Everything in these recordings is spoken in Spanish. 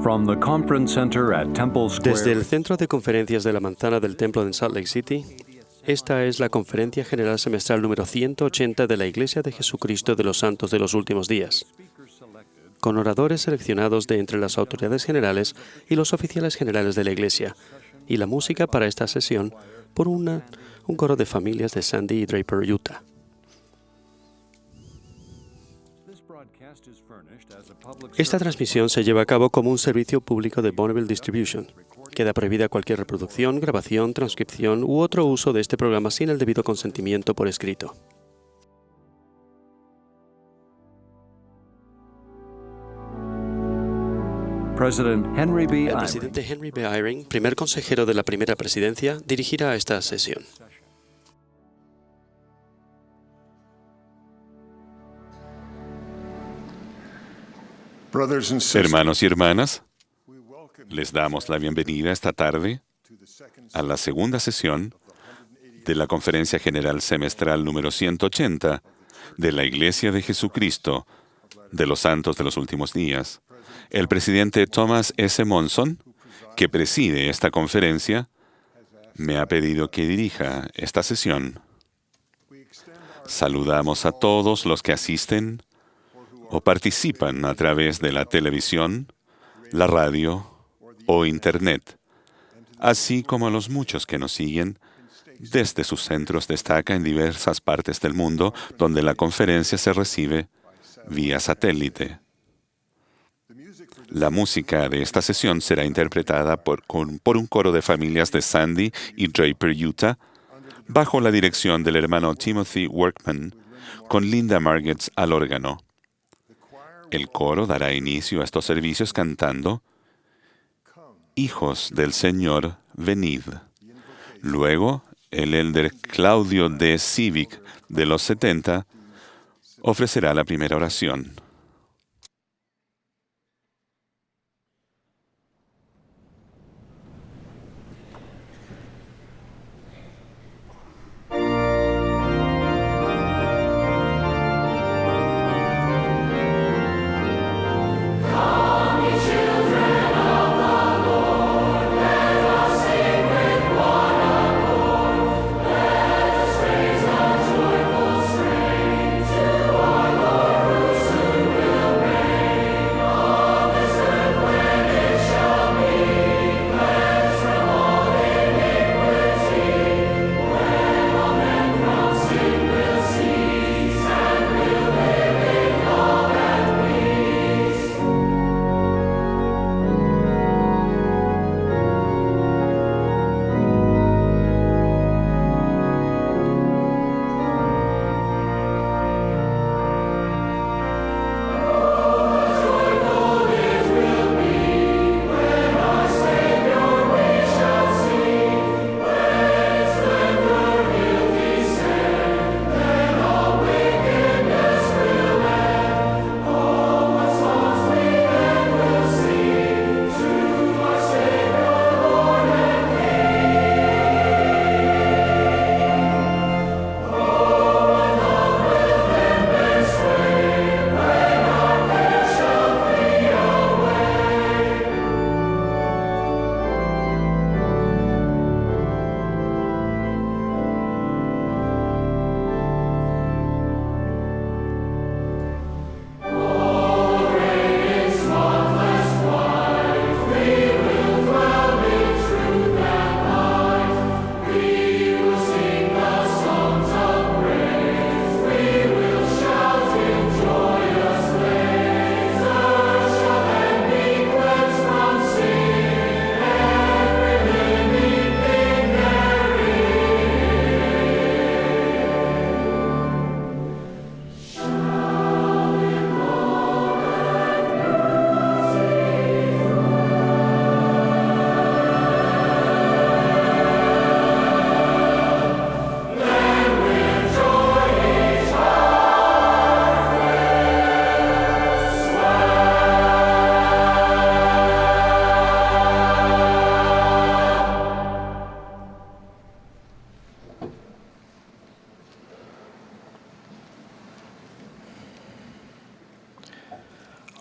From the conference center at Temple Square. Desde el Centro de Conferencias de la Manzana del Templo en Salt Lake City, esta es la Conferencia General Semestral número 180 de la Iglesia de Jesucristo de los Santos de los Últimos Días, con oradores seleccionados de entre las autoridades generales y los oficiales generales de la Iglesia, y la música para esta sesión por un coro de familias de Sandy y Draper, Utah. Esta transmisión se lleva a cabo como un servicio público de Bonneville Distribution. Queda prohibida cualquier reproducción, grabación, transcripción u otro uso de este programa sin el debido consentimiento por escrito. El presidente Henry B. Eyring, primer consejero de la primera presidencia, dirigirá esta sesión. Hermanos y hermanas, les damos la bienvenida esta tarde a la segunda sesión de la Conferencia General Semestral número 180 de la Iglesia de Jesucristo de los Santos de los Últimos Días. El presidente Thomas S. Monson, que preside esta conferencia, me ha pedido que dirija esta sesión. Saludamos a todos los que asisten o participan a través de la televisión, la radio o Internet, así como a los muchos que nos siguen desde sus centros de estaca en diversas partes del mundo donde la conferencia se recibe vía satélite. La música de esta sesión será interpretada por un coro de familias de Sandy y Draper, Utah, bajo la dirección del hermano Timothy Workman, con Linda Margetts al órgano. El coro dará inicio a estos servicios cantando Hijos del Señor, venid. Luego, el elder Claudio D. Civic, de los 70, ofrecerá la primera oración.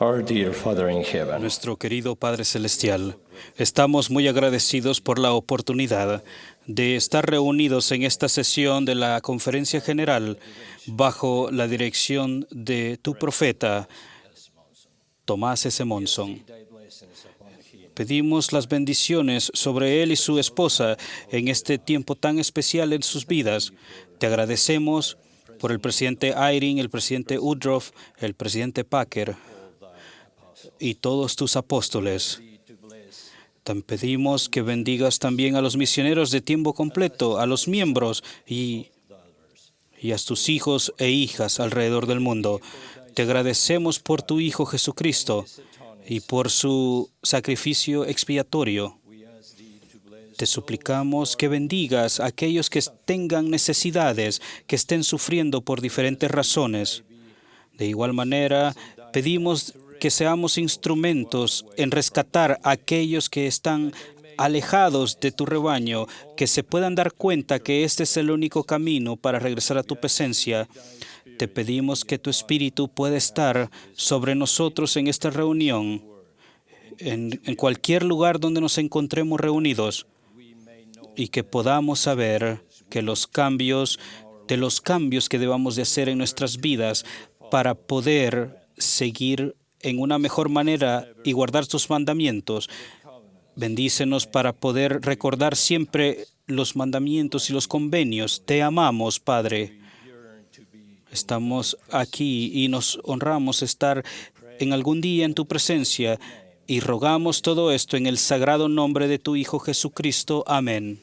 Our dear Father in heaven, Nuestro querido Padre Celestial, estamos muy agradecidos por la oportunidad de estar reunidos en esta sesión de la Conferencia General bajo la dirección de tu profeta, Tomás S. Monson. Pedimos las bendiciones sobre él y su esposa en este tiempo tan especial en sus vidas. Te agradecemos por el presidente Eyring, el presidente Woodruff, el presidente Packer y todos tus apóstoles. Te pedimos que bendigas también a los misioneros de tiempo completo, a los miembros y a tus hijos e hijas alrededor del mundo. Te agradecemos por tu Hijo Jesucristo y por su sacrificio expiatorio. Te suplicamos que bendigas a aquellos que tengan necesidades, que estén sufriendo por diferentes razones. De igual manera, pedimos que seamos instrumentos en rescatar a aquellos que están alejados de tu rebaño, que se puedan dar cuenta que este es el único camino para regresar a tu presencia. Te pedimos que tu Espíritu pueda estar sobre nosotros en esta reunión, en cualquier lugar donde nos encontremos reunidos, y que podamos saber que los cambios que debamos de hacer en nuestras vidas para poder seguir en una mejor manera y guardar tus mandamientos. Bendícenos para poder recordar siempre los mandamientos y los convenios. Te amamos, Padre. Estamos aquí y nos honramos estar en algún día en tu presencia y rogamos todo esto en el sagrado nombre de tu Hijo Jesucristo. Amén.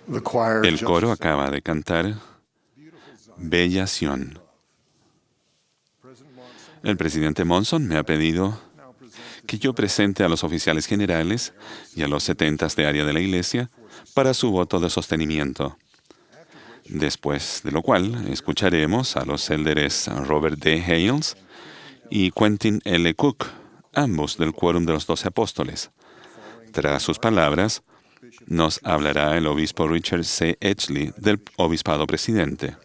El coro acaba de cantar Bella Sión. El presidente Monson me ha pedido que yo presente a los oficiales generales y a los 70 de área de la Iglesia para su voto de sostenimiento. Después de lo cual, escucharemos a los élderes Robert D. Hales y Quentin L. Cook, ambos del Quórum de los 12 Apóstoles. Tras sus palabras, nos hablará el obispo Richard C. Edgley del Obispado Presidente.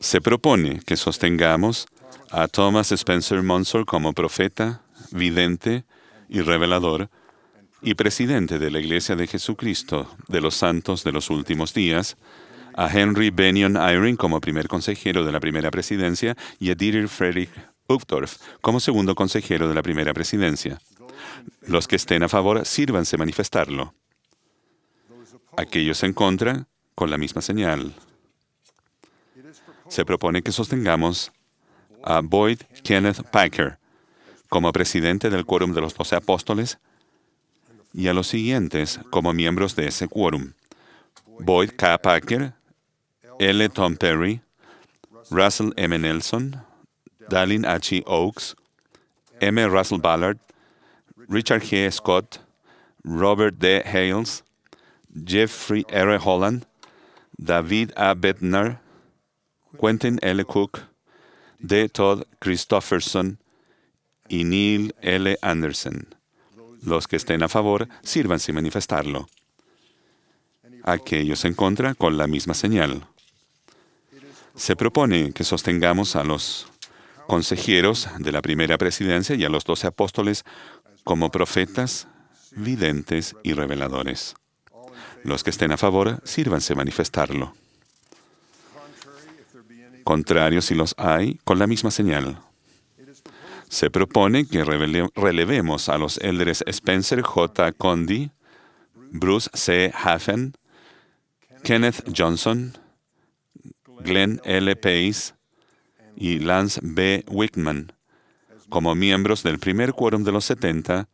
Se propone que sostengamos a Thomas Spencer Monson como profeta, vidente y revelador y presidente de la Iglesia de Jesucristo de los Santos de los Últimos Días, a Henry Bennion Eyring como primer consejero de la primera presidencia y a Dieter Friedrich Uchtdorf como segundo consejero de la primera presidencia. Los que estén a favor, sírvanse manifestarlo. Aquellos en contra, con la misma señal. Se propone que sostengamos a Boyd Kenneth Packer como presidente del Quórum de los 12 Apóstoles y a los siguientes como miembros de ese quórum: Boyd K. Packer, L. Tom Perry, Russell M. Nelson, Dallin H. Oaks, M. Russell Ballard, Richard G. Scott, Robert D. Hales, Jeffrey R. Holland, David A. Bednar, Quentin L. Cook, D. Todd Christofferson y Neil L. Anderson. Los que estén a favor, sírvanse manifestarlo. Aquellos en contra, con la misma señal. Se propone que sostengamos a los consejeros de la primera presidencia y a los 12 apóstoles como profetas, videntes y reveladores. Los que estén a favor, sírvanse manifestarlo. Contrarios, si los hay, con la misma señal. Se propone que relevemos a los élderes Spencer J. Condy, Bruce C. Haffen, Kenneth Johnson, Glenn L. Pace y Lance B. Wickman como miembros del primer quórum de los 70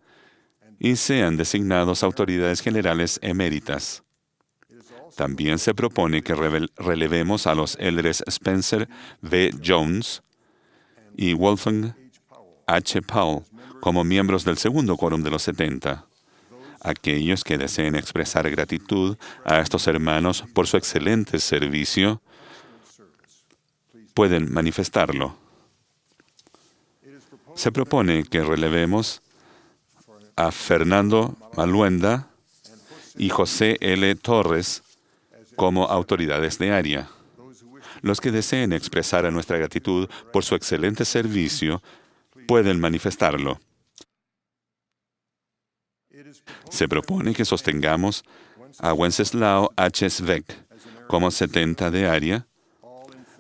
y sean designados autoridades generales eméritas. También se propone que relevemos a los élderes Spencer V. Jones y Wolfgang H. Powell como miembros del segundo quórum de los 70. Aquellos que deseen expresar gratitud a estos hermanos por su excelente servicio pueden manifestarlo. Se propone que relevemos a Fernando Maluenda y José L. Torres como autoridades de área. Los que deseen expresar nuestra gratitud por su excelente servicio pueden manifestarlo. Se propone que sostengamos a Wenceslao H. Sveck como 70 de área.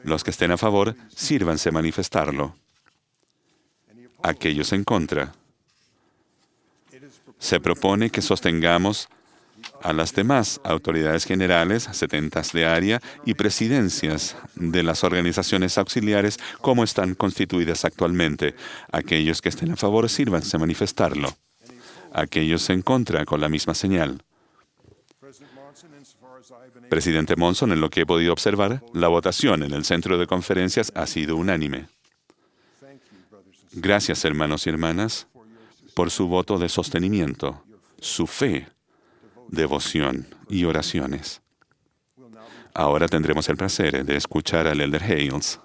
Los que estén a favor, sírvanse manifestarlo. Aquellos en contra. Se propone que sostengamos a las demás autoridades generales, 70 de área y presidencias de las organizaciones auxiliares como están constituidas actualmente. Aquellos que estén a favor, sírvanse manifestarlo. Aquellos en contra, con la misma señal. Presidente Monson, en lo que he podido observar, la votación en el centro de conferencias ha sido unánime. Gracias, hermanos y hermanas, por su voto de sostenimiento, su fe, devoción y oraciones. Ahora tendremos el placer de escuchar al elder Hales.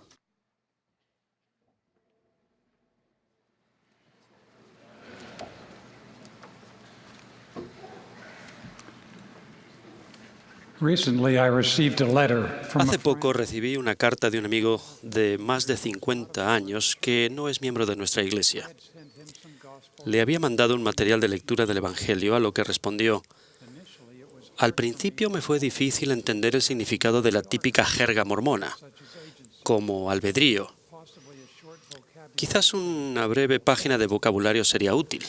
Hace poco recibí una carta de un amigo de más de 50 años que no es miembro de nuestra iglesia. Le había mandado un material de lectura del Evangelio, a lo que respondió: al principio me fue difícil entender el significado de la típica jerga mormona, como albedrío. Quizás una breve página de vocabulario sería útil.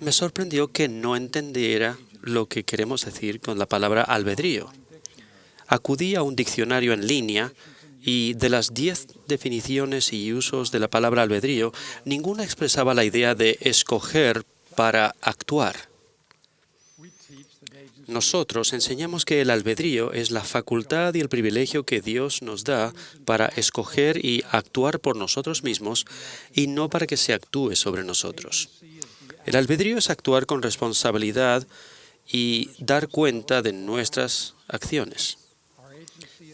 Me sorprendió que no entendiera lo que queremos decir con la palabra albedrío. Acudí a un diccionario en línea y de las 10 definiciones y usos de la palabra albedrío, ninguna expresaba la idea de escoger para actuar. nosotros enseñamos que el albedrío es la facultad y el privilegio que Dios nos da para escoger y actuar por nosotros mismos y no para que se actúe sobre nosotros. El albedrío es actuar con responsabilidad y dar cuenta de nuestras acciones.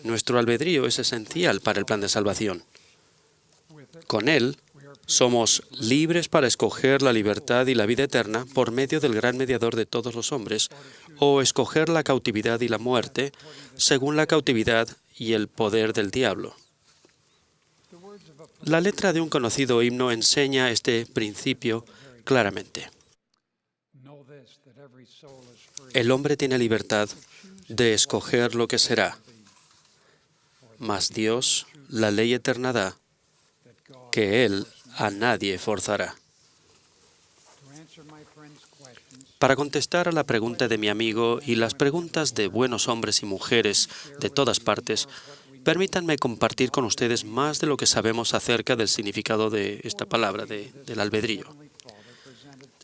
Nuestro albedrío es esencial para el plan de salvación. Con él, somos libres para escoger la libertad y la vida eterna por medio del gran mediador de todos los hombres, o escoger la cautividad y la muerte según la cautividad y el poder del diablo. La letra de un conocido himno enseña este principio claramente. El hombre tiene libertad de escoger lo que será, mas Dios la ley eterna da, que Él a nadie forzará. Para contestar a la pregunta de mi amigo y las preguntas de buenos hombres y mujeres de todas partes, permítanme compartir con ustedes más de lo que sabemos acerca del significado de esta palabra, del albedrío.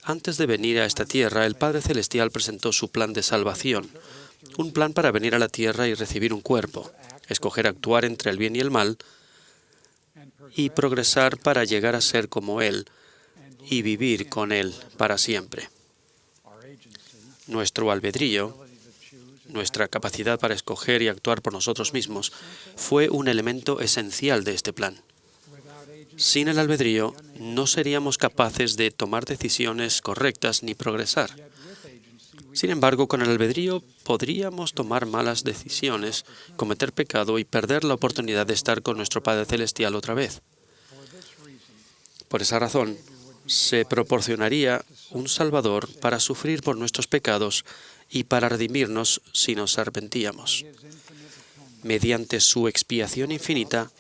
Antes de venir a esta tierra, el Padre Celestial presentó su plan de salvación, un plan para venir a la tierra y recibir un cuerpo, escoger actuar entre el bien y el mal, y progresar para llegar a ser como Él y vivir con Él para siempre. Nuestro albedrío, nuestra capacidad para escoger y actuar por nosotros mismos, fue un elemento esencial de este plan. Sin el albedrío, no seríamos capaces de tomar decisiones correctas ni progresar. Sin embargo, con el albedrío podríamos tomar malas decisiones, cometer pecado y perder la oportunidad de estar con nuestro Padre Celestial otra vez. Por esa razón, se proporcionaría un Salvador para sufrir por nuestros pecados y para redimirnos si nos arrepentíamos. Mediante su expiación infinita,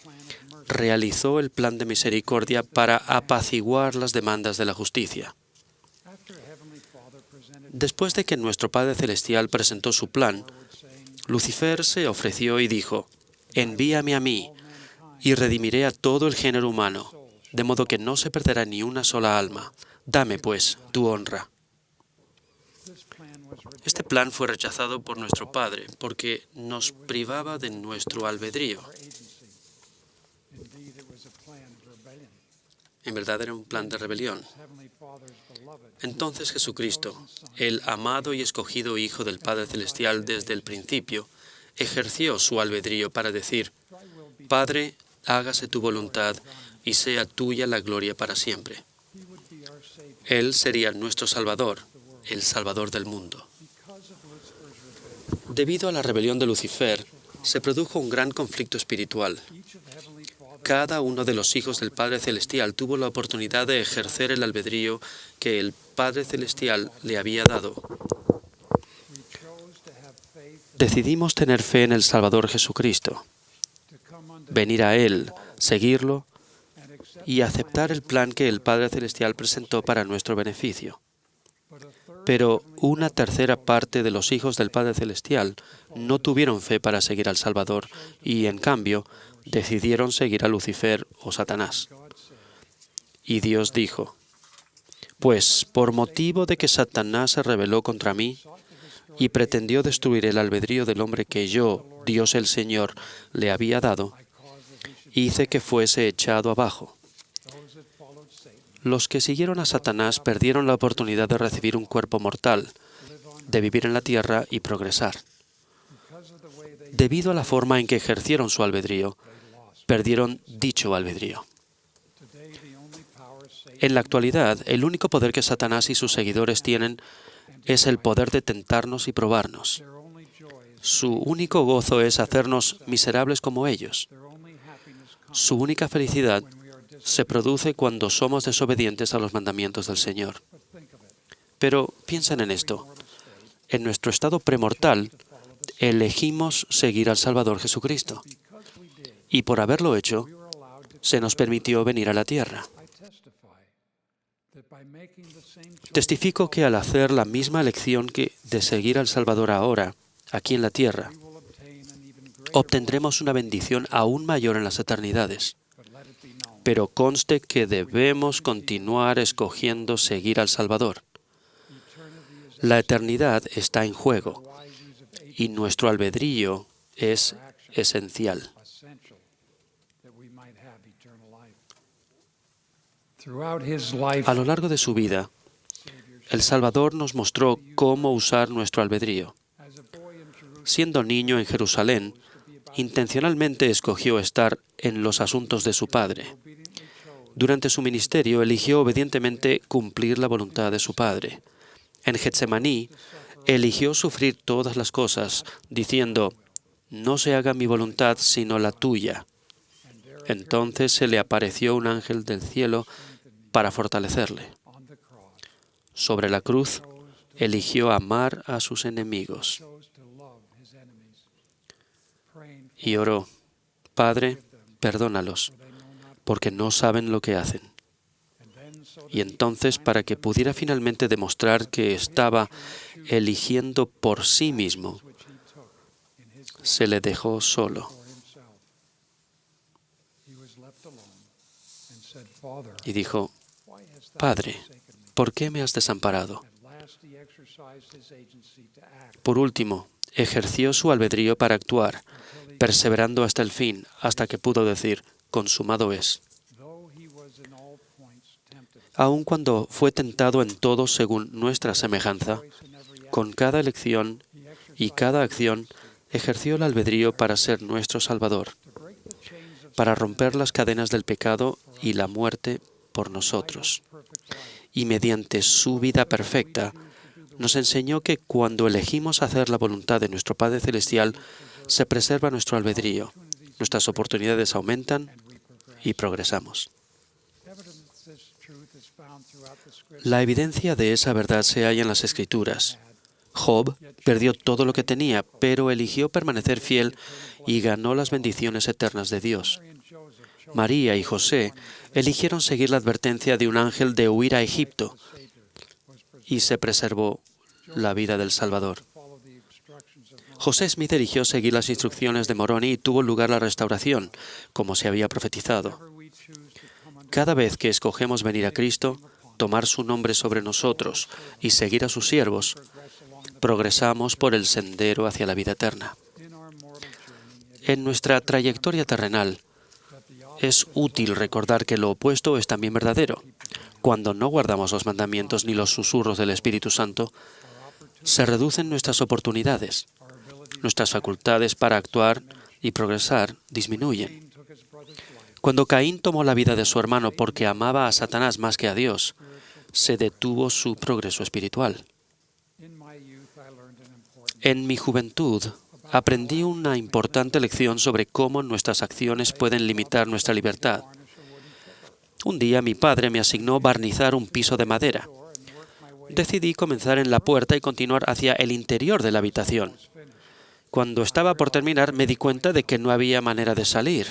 realizó el plan de misericordia para apaciguar las demandas de la justicia. Después de que nuestro Padre Celestial presentó su plan, Lucifer se ofreció y dijo: «Envíame a mí, y redimiré a todo el género humano, de modo que no se perderá ni una sola alma. Dame, pues, tu honra». Este plan fue rechazado por nuestro Padre porque nos privaba de nuestro albedrío. En verdad era un plan de rebelión. Entonces Jesucristo, el amado y escogido Hijo del Padre Celestial desde el principio, ejerció su albedrío para decir: «Padre, hágase tu voluntad y sea tuya la gloria para siempre». Él sería nuestro Salvador, el Salvador del mundo. Debido a la rebelión de Lucifer, se produjo un gran conflicto espiritual. Cada uno de los hijos del Padre Celestial tuvo la oportunidad de ejercer el albedrío que el Padre Celestial le había dado. Decidimos tener fe en el Salvador Jesucristo, venir a Él, seguirlo y aceptar el plan que el Padre Celestial presentó para nuestro beneficio. Pero una tercera parte de los hijos del Padre Celestial no tuvieron fe para seguir al Salvador y, en cambio, decidieron seguir a Lucifer o Satanás. Y Dios dijo: «Pues por motivo de que Satanás se rebeló contra mí y pretendió destruir el albedrío del hombre que yo, Dios el Señor, le había dado, hice que fuese echado abajo». Los que siguieron a Satanás perdieron la oportunidad de recibir un cuerpo mortal, de vivir en la tierra y progresar. Debido a la forma en que ejercieron su albedrío, perdieron dicho albedrío. En la actualidad, el único poder que Satanás y sus seguidores tienen es el poder de tentarnos y probarnos. Su único gozo es hacernos miserables como ellos. Su única felicidad se produce cuando somos desobedientes a los mandamientos del Señor. Pero piensen en esto. En nuestro estado premortal, elegimos seguir al Salvador Jesucristo. Y por haberlo hecho, se nos permitió venir a la tierra. Testifico que al hacer la misma elección de seguir al Salvador ahora, aquí en la tierra, obtendremos una bendición aún mayor en las eternidades. Pero conste que debemos continuar escogiendo seguir al Salvador. La eternidad está en juego y nuestro albedrío es esencial. A lo largo de su vida, el Salvador nos mostró cómo usar nuestro albedrío. Siendo niño en Jerusalén, intencionalmente escogió estar en los asuntos de su Padre. Durante su ministerio, eligió obedientemente cumplir la voluntad de su Padre. En Getsemaní, eligió sufrir todas las cosas, diciendo: «No se haga mi voluntad, sino la tuya». Entonces se le apareció un ángel del cielo para fortalecerle. Sobre la cruz, eligió amar a sus enemigos. Y oró: «Padre, perdónalos, porque no saben lo que hacen». Y entonces, para que pudiera finalmente demostrar que estaba eligiendo por sí mismo, se le dejó solo. Y dijo: «Padre, ¿por qué me has desamparado?». Por último, ejerció su albedrío para actuar, perseverando hasta el fin, hasta que pudo decir: «Consumado es». Aun cuando fue tentado en todo según nuestra semejanza, con cada elección y cada acción ejerció el albedrío para ser nuestro Salvador, para romper las cadenas del pecado y la muerte por nosotros. Y mediante su vida perfecta, nos enseñó que cuando elegimos hacer la voluntad de nuestro Padre Celestial, se preserva nuestro albedrío, nuestras oportunidades aumentan y progresamos. La evidencia de esa verdad se halla en las Escrituras. Job perdió todo lo que tenía, pero eligió permanecer fiel y ganó las bendiciones eternas de Dios. María y José eligieron seguir la advertencia de un ángel de huir a Egipto y se preservó la vida del Salvador. José Smith eligió seguir las instrucciones de Moroni y tuvo lugar la restauración, como se había profetizado. Cada vez que escogemos venir a Cristo, tomar su nombre sobre nosotros y seguir a sus siervos, progresamos por el sendero hacia la vida eterna. En nuestra trayectoria terrenal, es útil recordar que lo opuesto es también verdadero. Cuando no guardamos los mandamientos ni los susurros del Espíritu Santo, se reducen nuestras oportunidades. Nuestras facultades para actuar y progresar disminuyen. Cuando Caín tomó la vida de su hermano porque amaba a Satanás más que a Dios, se detuvo su progreso espiritual. En mi juventud, aprendí una importante lección sobre cómo nuestras acciones pueden limitar nuestra libertad. Un día mi padre me asignó barnizar un piso de madera. Decidí comenzar en la puerta y continuar hacia el interior de la habitación. Cuando estaba por terminar, me di cuenta de que no había manera de salir.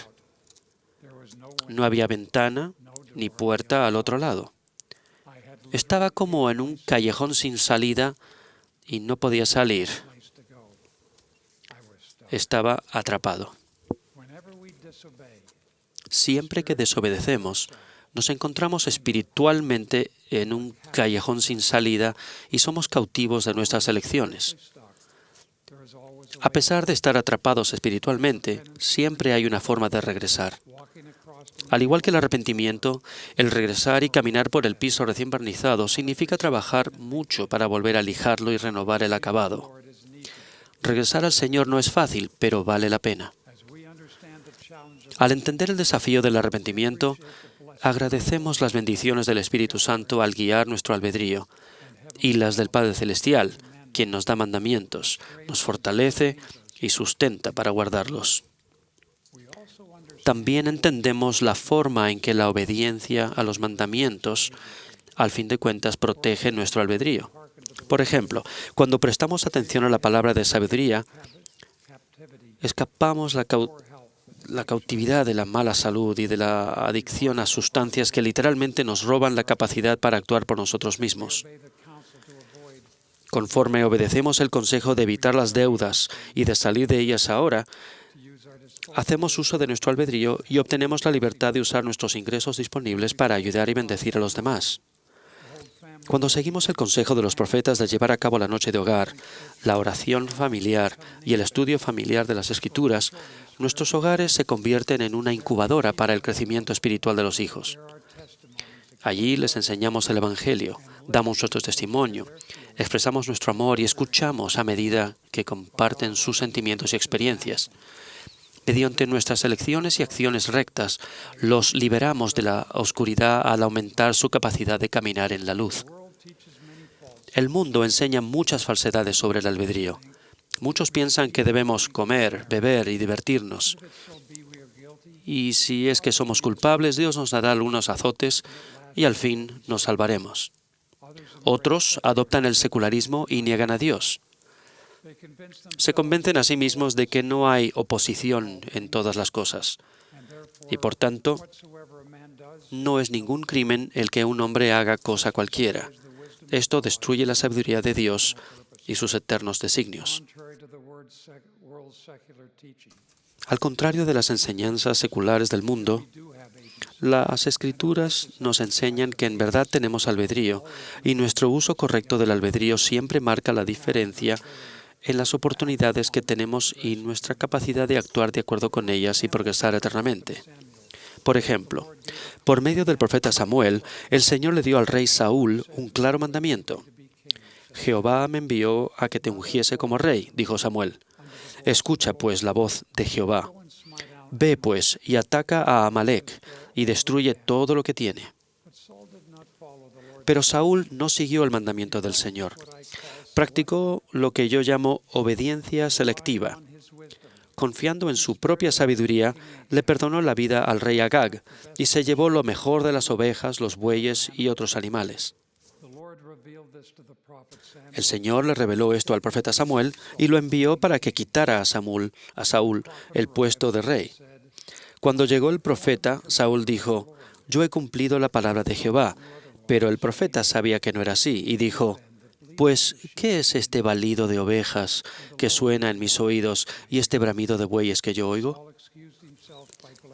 No había ventana ni puerta al otro lado. Estaba como en un callejón sin salida y no podía salir. Estaba atrapado. Siempre que desobedecemos, nos encontramos espiritualmente en un callejón sin salida y somos cautivos de nuestras elecciones. A pesar de estar atrapados espiritualmente, siempre hay una forma de regresar. Al igual que el arrepentimiento, el regresar y caminar por el piso recién barnizado significa trabajar mucho para volver a lijarlo y renovar el acabado. Regresar al Señor no es fácil, pero vale la pena. Al entender el desafío del arrepentimiento, agradecemos las bendiciones del Espíritu Santo al guiar nuestro albedrío y las del Padre Celestial, quien nos da mandamientos, nos fortalece y sustenta para guardarlos. También entendemos la forma en que la obediencia a los mandamientos, al fin de cuentas, protege nuestro albedrío. Por ejemplo, cuando prestamos atención a la palabra de sabiduría, escapamos la cautividad de la mala salud y de la adicción a sustancias que literalmente nos roban la capacidad para actuar por nosotros mismos. Conforme obedecemos el consejo de evitar las deudas y de salir de ellas ahora, hacemos uso de nuestro albedrío y obtenemos la libertad de usar nuestros ingresos disponibles para ayudar y bendecir a los demás. Cuando seguimos el consejo de los profetas de llevar a cabo la noche de hogar, la oración familiar y el estudio familiar de las Escrituras, nuestros hogares se convierten en una incubadora para el crecimiento espiritual de los hijos. Allí les enseñamos el Evangelio, damos nuestro testimonio, expresamos nuestro amor y escuchamos a medida que comparten sus sentimientos y experiencias. Mediante nuestras elecciones y acciones rectas, los liberamos de la oscuridad al aumentar su capacidad de caminar en la luz. El mundo enseña muchas falsedades sobre el albedrío. Muchos piensan que debemos comer, beber y divertirnos. Y si es que somos culpables, Dios nos dará algunos azotes y al fin nos salvaremos. Otros adoptan el secularismo y niegan a Dios. Se convencen a sí mismos de que no hay oposición en todas las cosas y, por tanto, no es ningún crimen el que un hombre haga cosa cualquiera. Esto destruye la sabiduría de Dios y sus eternos designios. Al contrario de las enseñanzas seculares del mundo, las Escrituras nos enseñan que en verdad tenemos albedrío y nuestro uso correcto del albedrío siempre marca la diferencia en las oportunidades que tenemos y nuestra capacidad de actuar de acuerdo con ellas y progresar eternamente. Por ejemplo, por medio del profeta Samuel, el Señor le dio al rey Saúl un claro mandamiento. «Jehová me envió a que te ungiese como rey», dijo Samuel. «Escucha, pues, la voz de Jehová. Ve, pues, y ataca a Amalec, y destruye todo lo que tiene». Pero Saúl no siguió el mandamiento del Señor. Practicó lo que yo llamo obediencia selectiva. Confiando en su propia sabiduría, le perdonó la vida al rey Agag y se llevó lo mejor de las ovejas, los bueyes y otros animales. El Señor le reveló esto al profeta Samuel y lo envió para que quitara a Saúl el puesto de rey. Cuando llegó el profeta, Saúl dijo: «Yo he cumplido la palabra de Jehová». Pero el profeta sabía que no era así y dijo: «Pues, ¿qué es este balido de ovejas que suena en mis oídos y este bramido de bueyes que yo oigo?».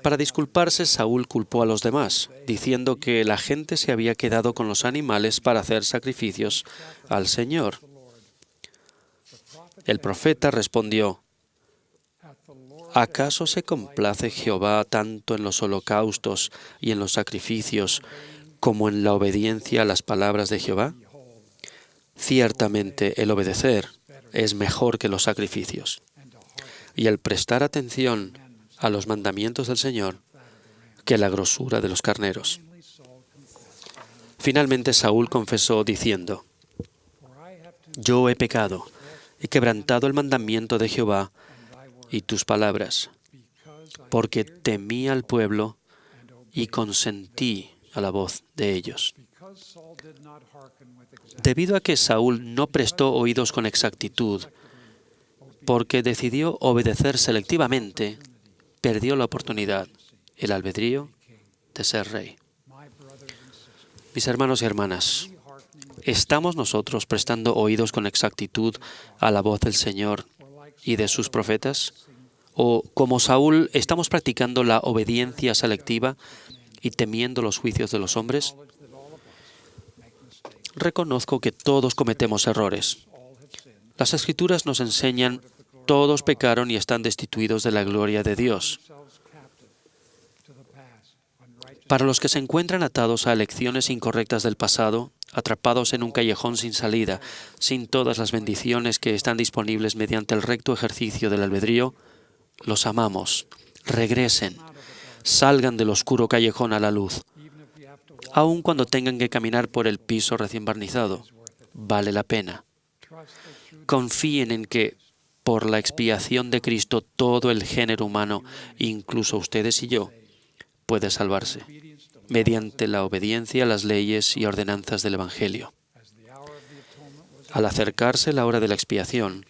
Para disculparse, Saúl culpó a los demás, diciendo que la gente se había quedado con los animales para hacer sacrificios al Señor. El profeta respondió: ¿acaso se complace Jehová tanto en los holocaustos y en los sacrificios como en la obediencia a las palabras de Jehová? Ciertamente el obedecer es mejor que los sacrificios, y el prestar atención a los mandamientos del Señor que la grosura de los carneros. Finalmente Saúl confesó diciendo: «Yo he pecado, he quebrantado el mandamiento de Jehová y tus palabras, porque temí al pueblo y consentí a la voz de ellos». Debido a que Saúl no prestó oídos con exactitud, porque decidió obedecer selectivamente, perdió la oportunidad, el albedrío, de ser rey. Mis hermanos y hermanas, ¿estamos nosotros prestando oídos con exactitud a la voz del Señor y de sus profetas? ¿O, como Saúl, estamos practicando la obediencia selectiva y temiendo los juicios de los hombres? Reconozco que todos cometemos errores. Las Escrituras nos enseñan: todos pecaron y están destituidos de la gloria de Dios. Para los que se encuentran atados a elecciones incorrectas del pasado, atrapados en un callejón sin salida, sin todas las bendiciones que están disponibles mediante el recto ejercicio del albedrío, los amamos. Regresen, salgan del oscuro callejón a la luz. Aun cuando tengan que caminar por el piso recién barnizado, vale la pena. Confíen en que, por la expiación de Cristo, todo el género humano, incluso ustedes y yo, puede salvarse, mediante la obediencia a las leyes y ordenanzas del Evangelio. Al acercarse la hora de la expiación,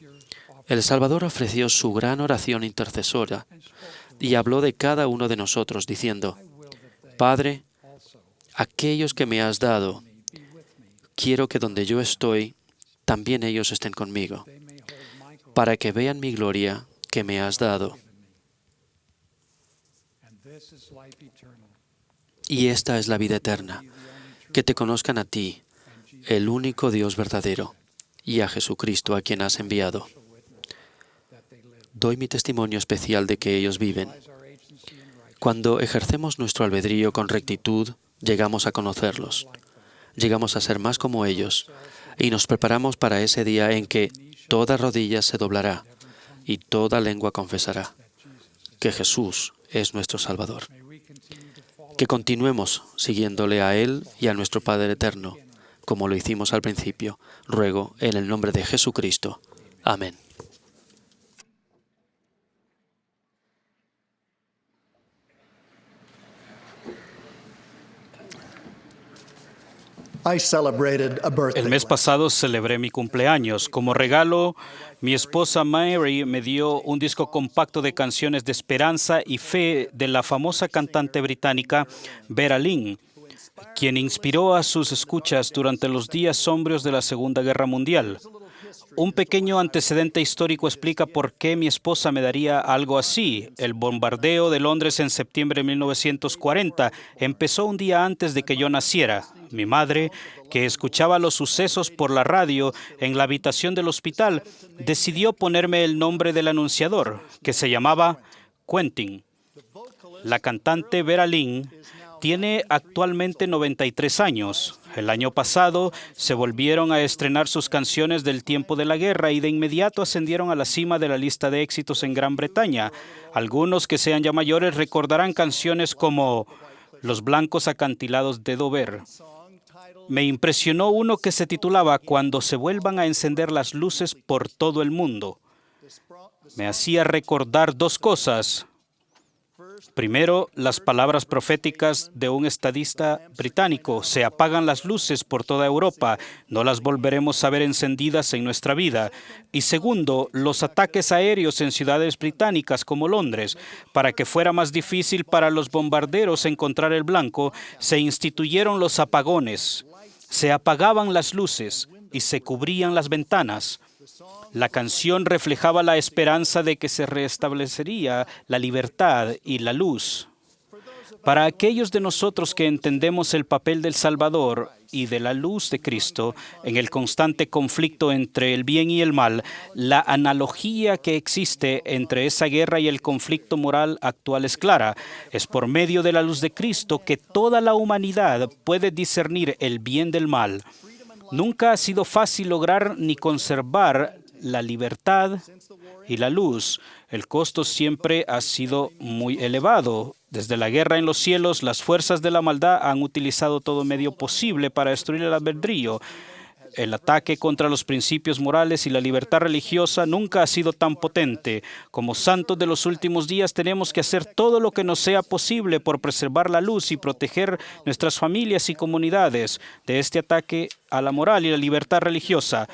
el Salvador ofreció su gran oración intercesora y habló de cada uno de nosotros, diciendo: «Padre, aquellos que me has dado, quiero que donde yo estoy, también ellos estén conmigo, para que vean mi gloria que me has dado». Y esta es la vida eterna, que te conozcan a ti, el único Dios verdadero, y a Jesucristo a quien has enviado. Doy mi testimonio especial de que ellos viven. Cuando ejercemos nuestro albedrío con rectitud, llegamos a conocerlos, llegamos a ser más como ellos, y nos preparamos para ese día en que toda rodilla se doblará y toda lengua confesará que Jesús es nuestro Salvador. Que continuemos siguiéndole a Él y a nuestro Padre Eterno, como lo hicimos al principio. Ruego en el nombre de Jesucristo. Amén. El mes pasado celebré mi cumpleaños. Como regalo, mi esposa Mary me dio un disco compacto de canciones de esperanza y fe de la famosa cantante británica Vera Lynn, quien inspiró a sus escuchas durante los días sombríos de la Segunda Guerra Mundial. Un pequeño antecedente histórico explica por qué mi esposa me daría algo así. El bombardeo de Londres en septiembre de 1940 empezó un día antes de que yo naciera. Mi madre, que escuchaba los sucesos por la radio en la habitación del hospital, decidió ponerme el nombre del anunciador, que se llamaba Quentin. La cantante Vera Lynn tiene actualmente 93 años. El año pasado se volvieron a estrenar sus canciones del tiempo de la guerra y de inmediato ascendieron a la cima de la lista de éxitos en Gran Bretaña. Algunos que sean ya mayores recordarán canciones como Los blancos acantilados de Dover. Me impresionó uno que se titulaba Cuando se vuelvan a encender las luces por todo el mundo. Me hacía recordar dos cosas. Primero, las palabras proféticas de un estadista británico: se apagan las luces por toda Europa, no las volveremos a ver encendidas en nuestra vida. Y segundo, los ataques aéreos en ciudades británicas como Londres. Para que fuera más difícil para los bombarderos encontrar el blanco, se instituyeron los apagones. Se apagaban las luces y se cubrían las ventanas. La canción reflejaba la esperanza de que se restablecería la libertad y la luz. Para aquellos de nosotros que entendemos el papel del Salvador y de la luz de Cristo en el constante conflicto entre el bien y el mal, la analogía que existe entre esa guerra y el conflicto moral actual es clara. Es por medio de la luz de Cristo que toda la humanidad puede discernir el bien del mal. Nunca ha sido fácil lograr ni conservar la libertad y la luz. El costo siempre ha sido muy elevado. Desde la guerra en los cielos, las fuerzas de la maldad han utilizado todo medio posible para destruir el albedrío. El ataque contra los principios morales y la libertad religiosa nunca ha sido tan potente. Como santos de los últimos días, tenemos que hacer todo lo que nos sea posible por preservar la luz y proteger nuestras familias y comunidades de este ataque a la moral y la libertad religiosa.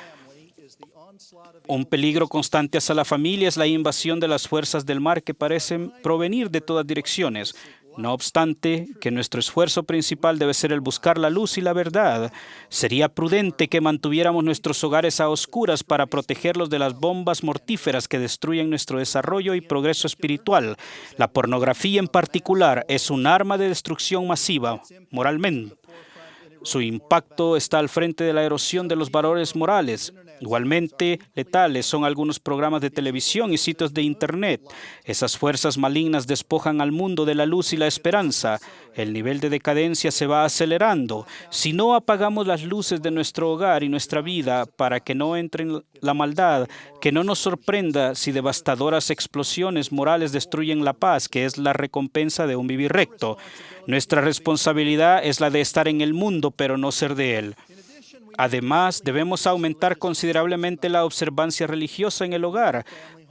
Un peligro constante hacia la familia es la invasión de las fuerzas del mal que parecen provenir de todas direcciones. No obstante, que nuestro esfuerzo principal debe ser el buscar la luz y la verdad. Sería prudente que mantuviéramos nuestros hogares a oscuras para protegerlos de las bombas mortíferas que destruyen nuestro desarrollo y progreso espiritual. La pornografía en particular es un arma de destrucción masiva, moralmente. Su impacto está al frente de la erosión de los valores morales. Igualmente letales son algunos programas de televisión y sitios de Internet. Esas fuerzas malignas despojan al mundo de la luz y la esperanza. El nivel de decadencia se va acelerando. Si no apagamos las luces de nuestro hogar y nuestra vida para que no entre la maldad, que no nos sorprenda si devastadoras explosiones morales destruyen la paz, que es la recompensa de un vivir recto. Nuestra responsabilidad es la de estar en el mundo, pero no ser de él. Además, debemos aumentar considerablemente la observancia religiosa en el hogar.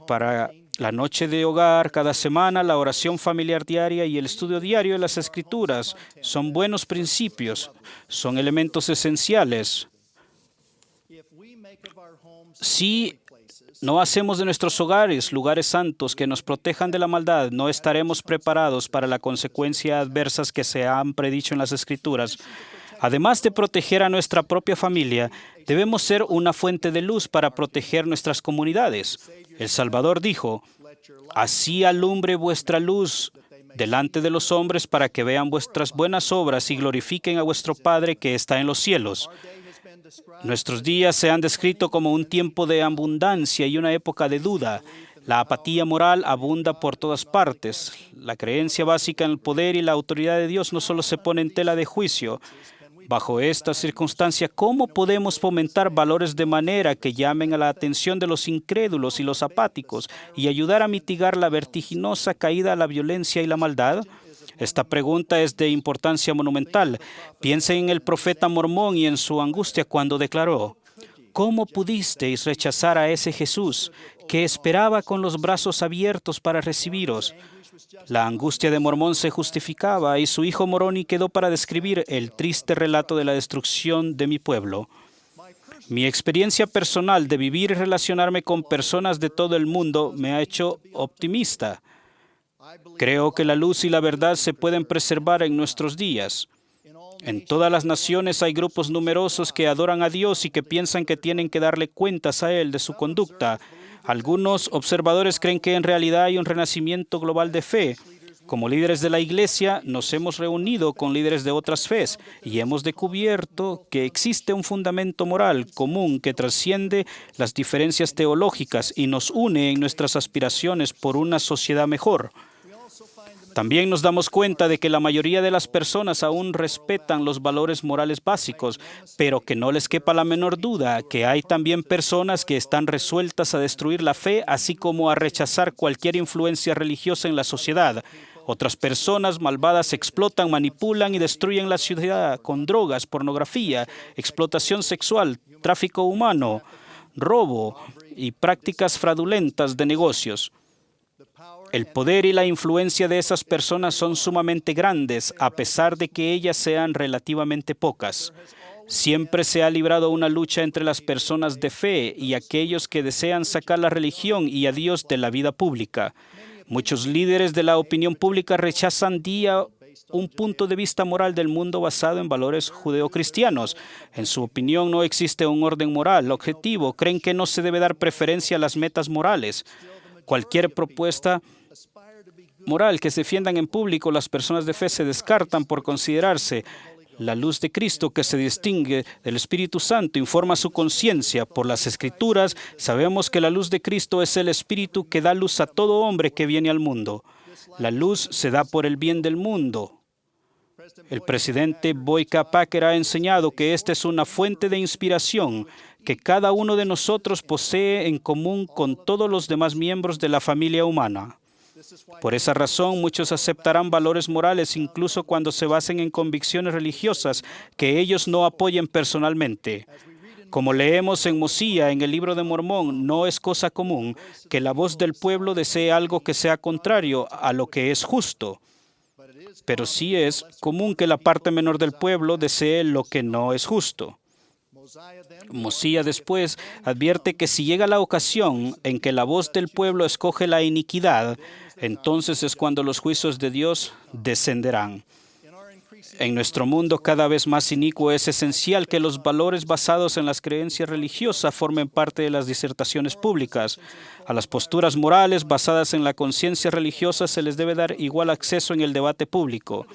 Para la noche de hogar, cada semana, la oración familiar diaria y el estudio diario de las Escrituras son buenos principios, son elementos esenciales. Si no hacemos de nuestros hogares lugares santos que nos protejan de la maldad, no estaremos preparados para las consecuencias adversas que se han predicho en las Escrituras. Además de proteger a nuestra propia familia, debemos ser una fuente de luz para proteger nuestras comunidades. El Salvador dijo: «Así alumbre vuestra luz delante de los hombres para que vean vuestras buenas obras y glorifiquen a vuestro Padre que está en los cielos». Nuestros días se han descrito como un tiempo de abundancia y una época de duda. La apatía moral abunda por todas partes. La creencia básica en el poder y la autoridad de Dios no solo se pone en tela de juicio. Bajo esta circunstancia, ¿cómo podemos fomentar valores de manera que llamen a la atención de los incrédulos y los apáticos y ayudar a mitigar la vertiginosa caída a la violencia y la maldad? Esta pregunta es de importancia monumental. Piensen en el profeta Mormón y en su angustia cuando declaró: ¿cómo pudisteis rechazar a ese Jesús que esperaba con los brazos abiertos para recibiros? La angustia de Mormón se justificaba y su hijo Moroni quedó para describir el triste relato de la destrucción de mi pueblo. Mi experiencia personal de vivir y relacionarme con personas de todo el mundo me ha hecho optimista. Creo que la luz y la verdad se pueden preservar en nuestros días. En todas las naciones hay grupos numerosos que adoran a Dios y que piensan que tienen que darle cuentas a Él de su conducta. Algunos observadores creen que en realidad hay un renacimiento global de fe. Como líderes de la Iglesia, nos hemos reunido con líderes de otras fes y hemos descubierto que existe un fundamento moral común que trasciende las diferencias teológicas y nos une en nuestras aspiraciones por una sociedad mejor. También nos damos cuenta de que la mayoría de las personas aún respetan los valores morales básicos, pero que no les quepa la menor duda que hay también personas que están resueltas a destruir la fe, así como a rechazar cualquier influencia religiosa en la sociedad. Otras personas malvadas explotan, manipulan y destruyen la sociedad con drogas, pornografía, explotación sexual, tráfico humano, robo y prácticas fraudulentas de negocios. El poder y la influencia de esas personas son sumamente grandes, a pesar de que ellas sean relativamente pocas. Siempre se ha librado una lucha entre las personas de fe y aquellos que desean sacar la religión y a Dios de la vida pública. Muchos líderes de la opinión pública rechazan un punto de vista moral del mundo basado en valores judeocristianos. En su opinión, no existe un orden moral objetivo. Creen que no se debe dar preferencia a las metas morales. Cualquier propuesta moral que se defiendan en público, las personas de fe se descartan por considerarse. La luz de Cristo que se distingue del Espíritu Santo informa su conciencia. Por las Escrituras sabemos que la luz de Cristo es el Espíritu que da luz a todo hombre que viene al mundo. La luz se da por el bien del mundo. El presidente Boyka Packer ha enseñado que esta es una fuente de inspiración que cada uno de nosotros posee en común con todos los demás miembros de la familia humana. Por esa razón, muchos aceptarán valores morales incluso cuando se basen en convicciones religiosas que ellos no apoyen personalmente. Como leemos en Mosiah, en el libro de Mormón, no es cosa común que la voz del pueblo desee algo que sea contrario a lo que es justo. Pero sí es común que la parte menor del pueblo desee lo que no es justo. Mosiah después advierte que si llega la ocasión en que la voz del pueblo escoge la iniquidad, entonces es cuando los juicios de Dios descenderán. En nuestro mundo cada vez más inicuo es esencial que los valores basados en las creencias religiosas formen parte de las disertaciones públicas. A las posturas morales basadas en la conciencia religiosa se les debe dar igual acceso en el debate público.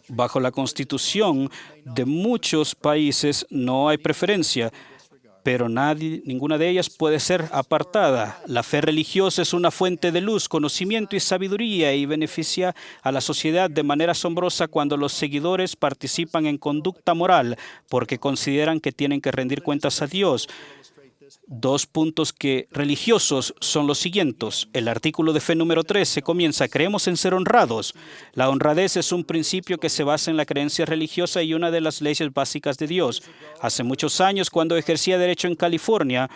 Bajo la Constitución de muchos países no hay preferencia, pero ninguna de ellas puede ser apartada. La fe religiosa es una fuente de luz, conocimiento y sabiduría y beneficia a la sociedad de manera asombrosa cuando los seguidores participan en conducta moral porque consideran que tienen que rendir cuentas a Dios. 2 puntos religiosos son los siguientes. El artículo de fe número 13 comienza: creemos en ser honrados. La honradez es un principio que se basa en la creencia religiosa y una de las leyes básicas de Dios. Hace muchos años, cuando ejercía derecho en California,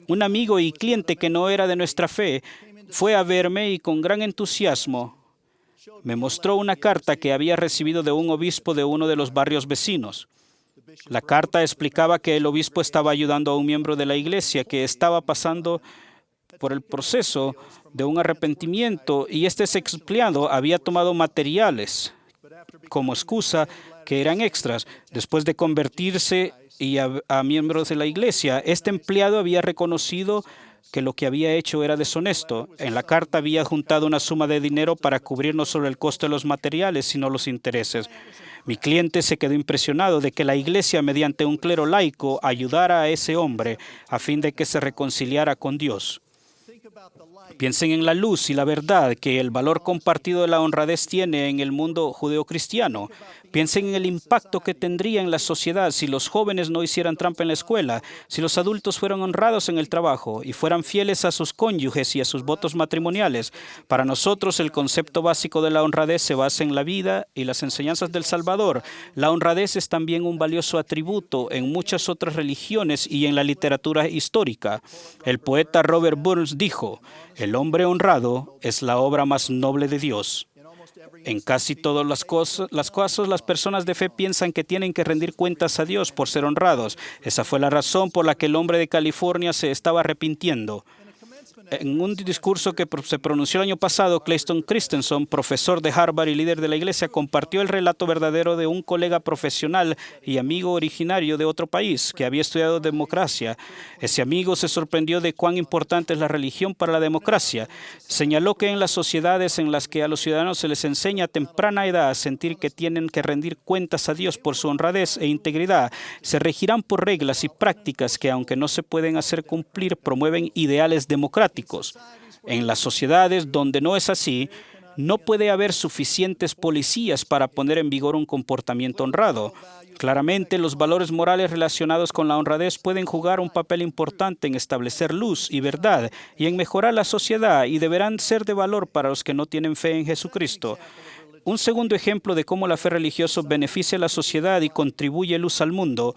un amigo y cliente que no era de nuestra fe fue a verme y con gran entusiasmo me mostró una carta que había recibido de un obispo de uno de los barrios vecinos. La carta explicaba que el obispo estaba ayudando a un miembro de la iglesia que estaba pasando por el proceso de un arrepentimiento y este empleado había tomado materiales como excusa que eran extras. Después de convertirse a miembros de la iglesia, este empleado había reconocido que lo que había hecho era deshonesto. En la carta había juntado una suma de dinero para cubrir no solo el costo de los materiales, sino los intereses. Mi cliente se quedó impresionado de que la iglesia, mediante un clero laico, ayudara a ese hombre a fin de que se reconciliara con Dios. Piensen en la luz y la verdad que el valor compartido de la honradez tiene en el mundo judeocristiano. Piensen en el impacto que tendría en la sociedad si los jóvenes no hicieran trampa en la escuela, si los adultos fueran honrados en el trabajo y fueran fieles a sus cónyuges y a sus votos matrimoniales. Para nosotros, el concepto básico de la honradez se basa en la vida y las enseñanzas del Salvador. La honradez es también un valioso atributo en muchas otras religiones y en la literatura histórica. El poeta Robert Burns dijo: "El hombre honrado es la obra más noble de Dios". En casi todas las cosas, las personas de fe piensan que tienen que rendir cuentas a Dios por ser honrados. Esa fue la razón por la que el hombre de California se estaba arrepintiendo. En un discurso que se pronunció el año pasado, Clayton Christensen, profesor de Harvard y líder de la iglesia, compartió el relato verdadero de un colega profesional y amigo originario de otro país que había estudiado democracia. Ese amigo se sorprendió de cuán importante es la religión para la democracia. Señaló que en las sociedades en las que a los ciudadanos se les enseña a temprana edad a sentir que tienen que rendir cuentas a Dios por su honradez e integridad, se regirán por reglas y prácticas que, aunque no se pueden hacer cumplir, promueven ideales democráticos. En las sociedades donde no es así, no puede haber suficientes policías para poner en vigor un comportamiento honrado. Claramente, los valores morales relacionados con la honradez pueden jugar un papel importante en establecer luz y verdad y en mejorar la sociedad, y deberán ser de valor para los que no tienen fe en Jesucristo. Un segundo ejemplo de cómo la fe religiosa beneficia a la sociedad y contribuye luz al mundo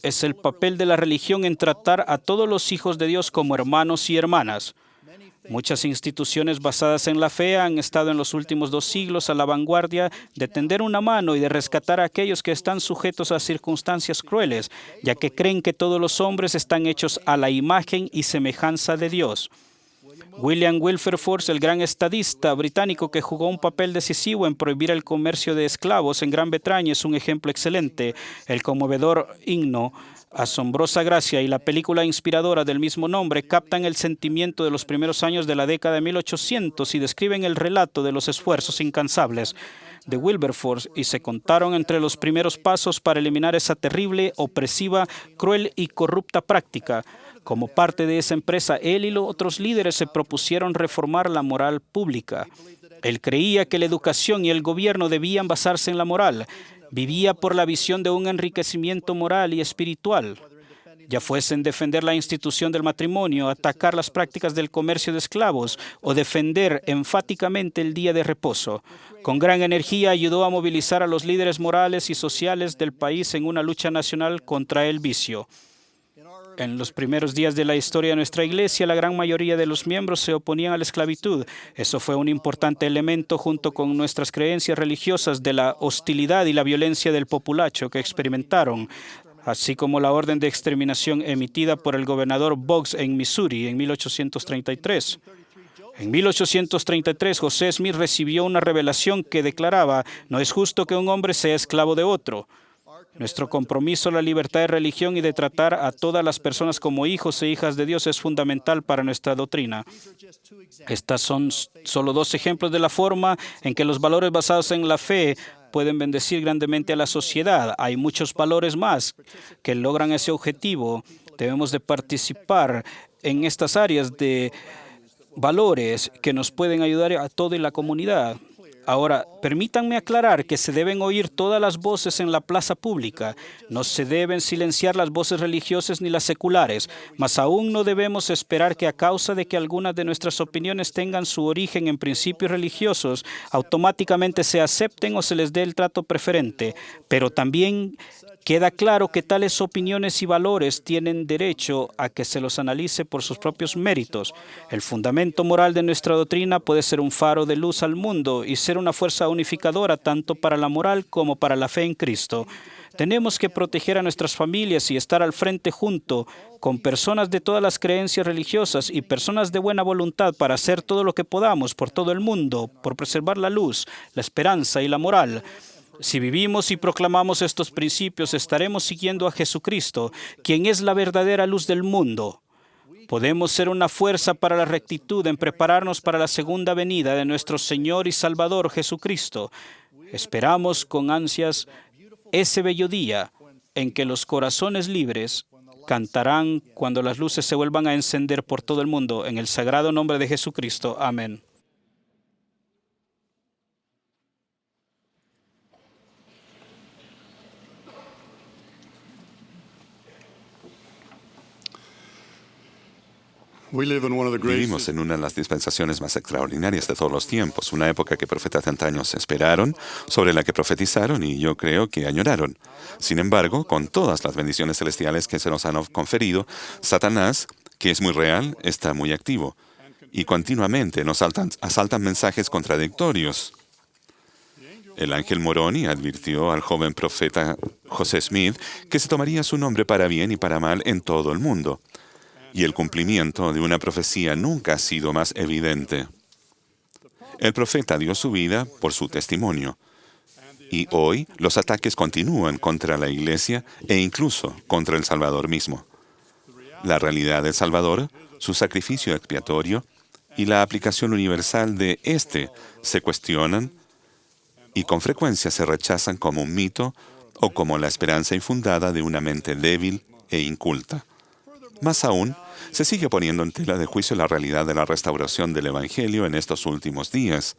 es el papel de la religión en tratar a todos los hijos de Dios como hermanos y hermanas. Muchas instituciones basadas en la fe han estado en los últimos 2 siglos a la vanguardia de tender una mano y de rescatar a aquellos que están sujetos a circunstancias crueles, ya que creen que todos los hombres están hechos a la imagen y semejanza de Dios. William Wilberforce, el gran estadista británico que jugó un papel decisivo en prohibir el comercio de esclavos en Gran Bretaña, es un ejemplo excelente. El conmovedor himno Asombrosa Gracia y la película inspiradora del mismo nombre captan el sentimiento de los primeros años de la década de 1800 y describen el relato de los esfuerzos incansables de Wilberforce, y se contaron entre los primeros pasos para eliminar esa terrible, opresiva, cruel y corrupta práctica. Como parte de esa empresa, él y los otros líderes se propusieron reformar la moral pública. Él creía que la educación y el gobierno debían basarse en la moral. Vivía por la visión de un enriquecimiento moral y espiritual, ya fuese en defender la institución del matrimonio, atacar las prácticas del comercio de esclavos o defender enfáticamente el día de reposo. Con gran energía ayudó a movilizar a los líderes morales y sociales del país en una lucha nacional contra el vicio. En los primeros días de la historia de nuestra iglesia, la gran mayoría de los miembros se oponían a la esclavitud. Eso fue un importante elemento junto con nuestras creencias religiosas de la hostilidad y la violencia del populacho que experimentaron, así como la orden de exterminación emitida por el gobernador Boggs en Missouri en 1833. En 1833, José Smith recibió una revelación que declaraba: "No es justo que un hombre sea esclavo de otro". Nuestro compromiso a la libertad de religión y de tratar a todas las personas como hijos e hijas de Dios es fundamental para nuestra doctrina. Estas son solo 2 ejemplos de la forma en que los valores basados en la fe pueden bendecir grandemente a la sociedad. Hay muchos valores más que logran ese objetivo. Debemos de participar en estas áreas de valores que nos pueden ayudar a toda la comunidad. Ahora, permítanme aclarar que se deben oír todas las voces en la plaza pública. No se deben silenciar las voces religiosas ni las seculares, mas aún no debemos esperar que, a causa de que algunas de nuestras opiniones tengan su origen en principios religiosos, automáticamente se acepten o se les dé el trato preferente. Pero también queda claro que tales opiniones y valores tienen derecho a que se los analice por sus propios méritos. El fundamento moral de nuestra doctrina puede ser un faro de luz al mundo y ser una fuerza unificadora tanto para la moral como para la fe en Cristo. Tenemos que proteger a nuestras familias y estar al frente junto con personas de todas las creencias religiosas y personas de buena voluntad para hacer todo lo que podamos por todo el mundo, por preservar la luz, la esperanza y la moral. Si vivimos y proclamamos estos principios, estaremos siguiendo a Jesucristo, quien es la verdadera luz del mundo. Podemos ser una fuerza para la rectitud en prepararnos para la segunda venida de nuestro Señor y Salvador Jesucristo. Esperamos con ansias ese bello día en que los corazones libres cantarán cuando las luces se vuelvan a encender por todo el mundo. En el sagrado nombre de Jesucristo. Amén. Vivimos en una de las dispensaciones más extraordinarias de todos los tiempos, una época que profetas de antaño esperaron, sobre la que profetizaron y yo creo que añoraron. Sin embargo, con todas las bendiciones celestiales que se nos han conferido, Satanás, que es muy real, está muy activo y continuamente nos asaltan mensajes contradictorios. El ángel Moroni advirtió al joven profeta José Smith que se tomaría su nombre para bien y para mal en todo el mundo. Y el cumplimiento de una profecía nunca ha sido más evidente. El profeta dio su vida por su testimonio. Y hoy los ataques continúan contra la Iglesia e incluso contra el Salvador mismo. La realidad del Salvador, su sacrificio expiatorio y la aplicación universal de éste se cuestionan y con frecuencia se rechazan como un mito o como la esperanza infundada de una mente débil e inculta. Más aún, se sigue poniendo en tela de juicio la realidad de la restauración del Evangelio en estos últimos días.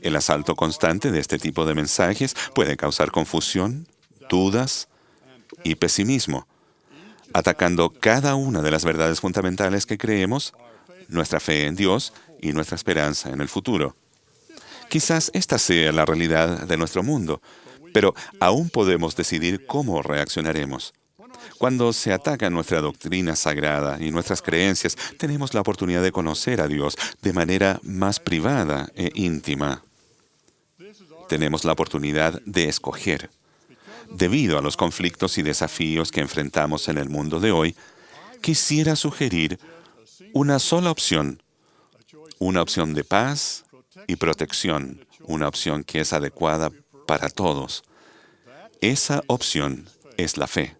El asalto constante de este tipo de mensajes puede causar confusión, dudas y pesimismo, atacando cada una de las verdades fundamentales que creemos, nuestra fe en Dios y nuestra esperanza en el futuro. Quizás esta sea la realidad de nuestro mundo, pero aún podemos decidir cómo reaccionaremos. Cuando se ataca nuestra doctrina sagrada y nuestras creencias, tenemos la oportunidad de conocer a Dios de manera más privada e íntima. Tenemos la oportunidad de escoger. Debido a los conflictos y desafíos que enfrentamos en el mundo de hoy, quisiera sugerir una sola opción. Una opción de paz y protección. Una opción que es adecuada para todos. Esa opción es la fe.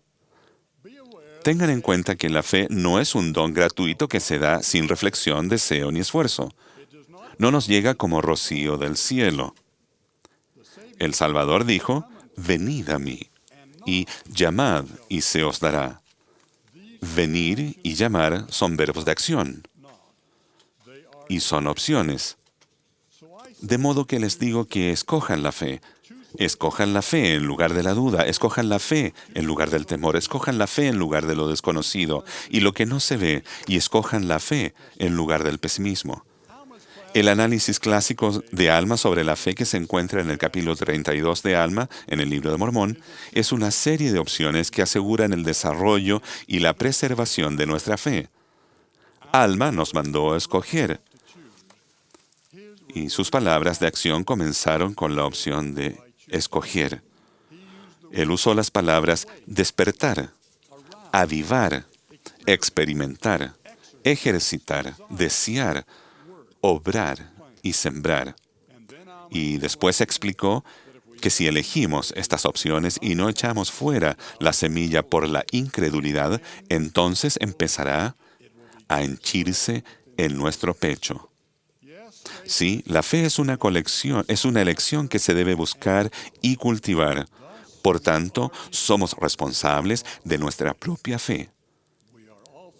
Tengan en cuenta que la fe no es un don gratuito que se da sin reflexión, deseo ni esfuerzo. No nos llega como rocío del cielo. El Salvador dijo, venid a mí, y llamad y se os dará. Venir y llamar son verbos de acción, y son opciones. De modo que les digo que escojan la fe. Escojan la fe en lugar de la duda, escojan la fe en lugar del temor, escojan la fe en lugar de lo desconocido y lo que no se ve, y escojan la fe en lugar del pesimismo. El análisis clásico de Alma sobre la fe que se encuentra en el capítulo 32 de Alma, en el libro de Mormón, es una serie de opciones que aseguran el desarrollo y la preservación de nuestra fe. Alma nos mandó a escoger, y sus palabras de acción comenzaron con la opción de escoger. Él usó las palabras despertar, avivar, experimentar, ejercitar, desear, obrar y sembrar. Y después explicó que si elegimos estas opciones y no echamos fuera la semilla por la incredulidad, entonces empezará a henchirse en nuestro pecho. Sí, la fe es una elección que se debe buscar y cultivar. Por tanto, somos responsables de nuestra propia fe.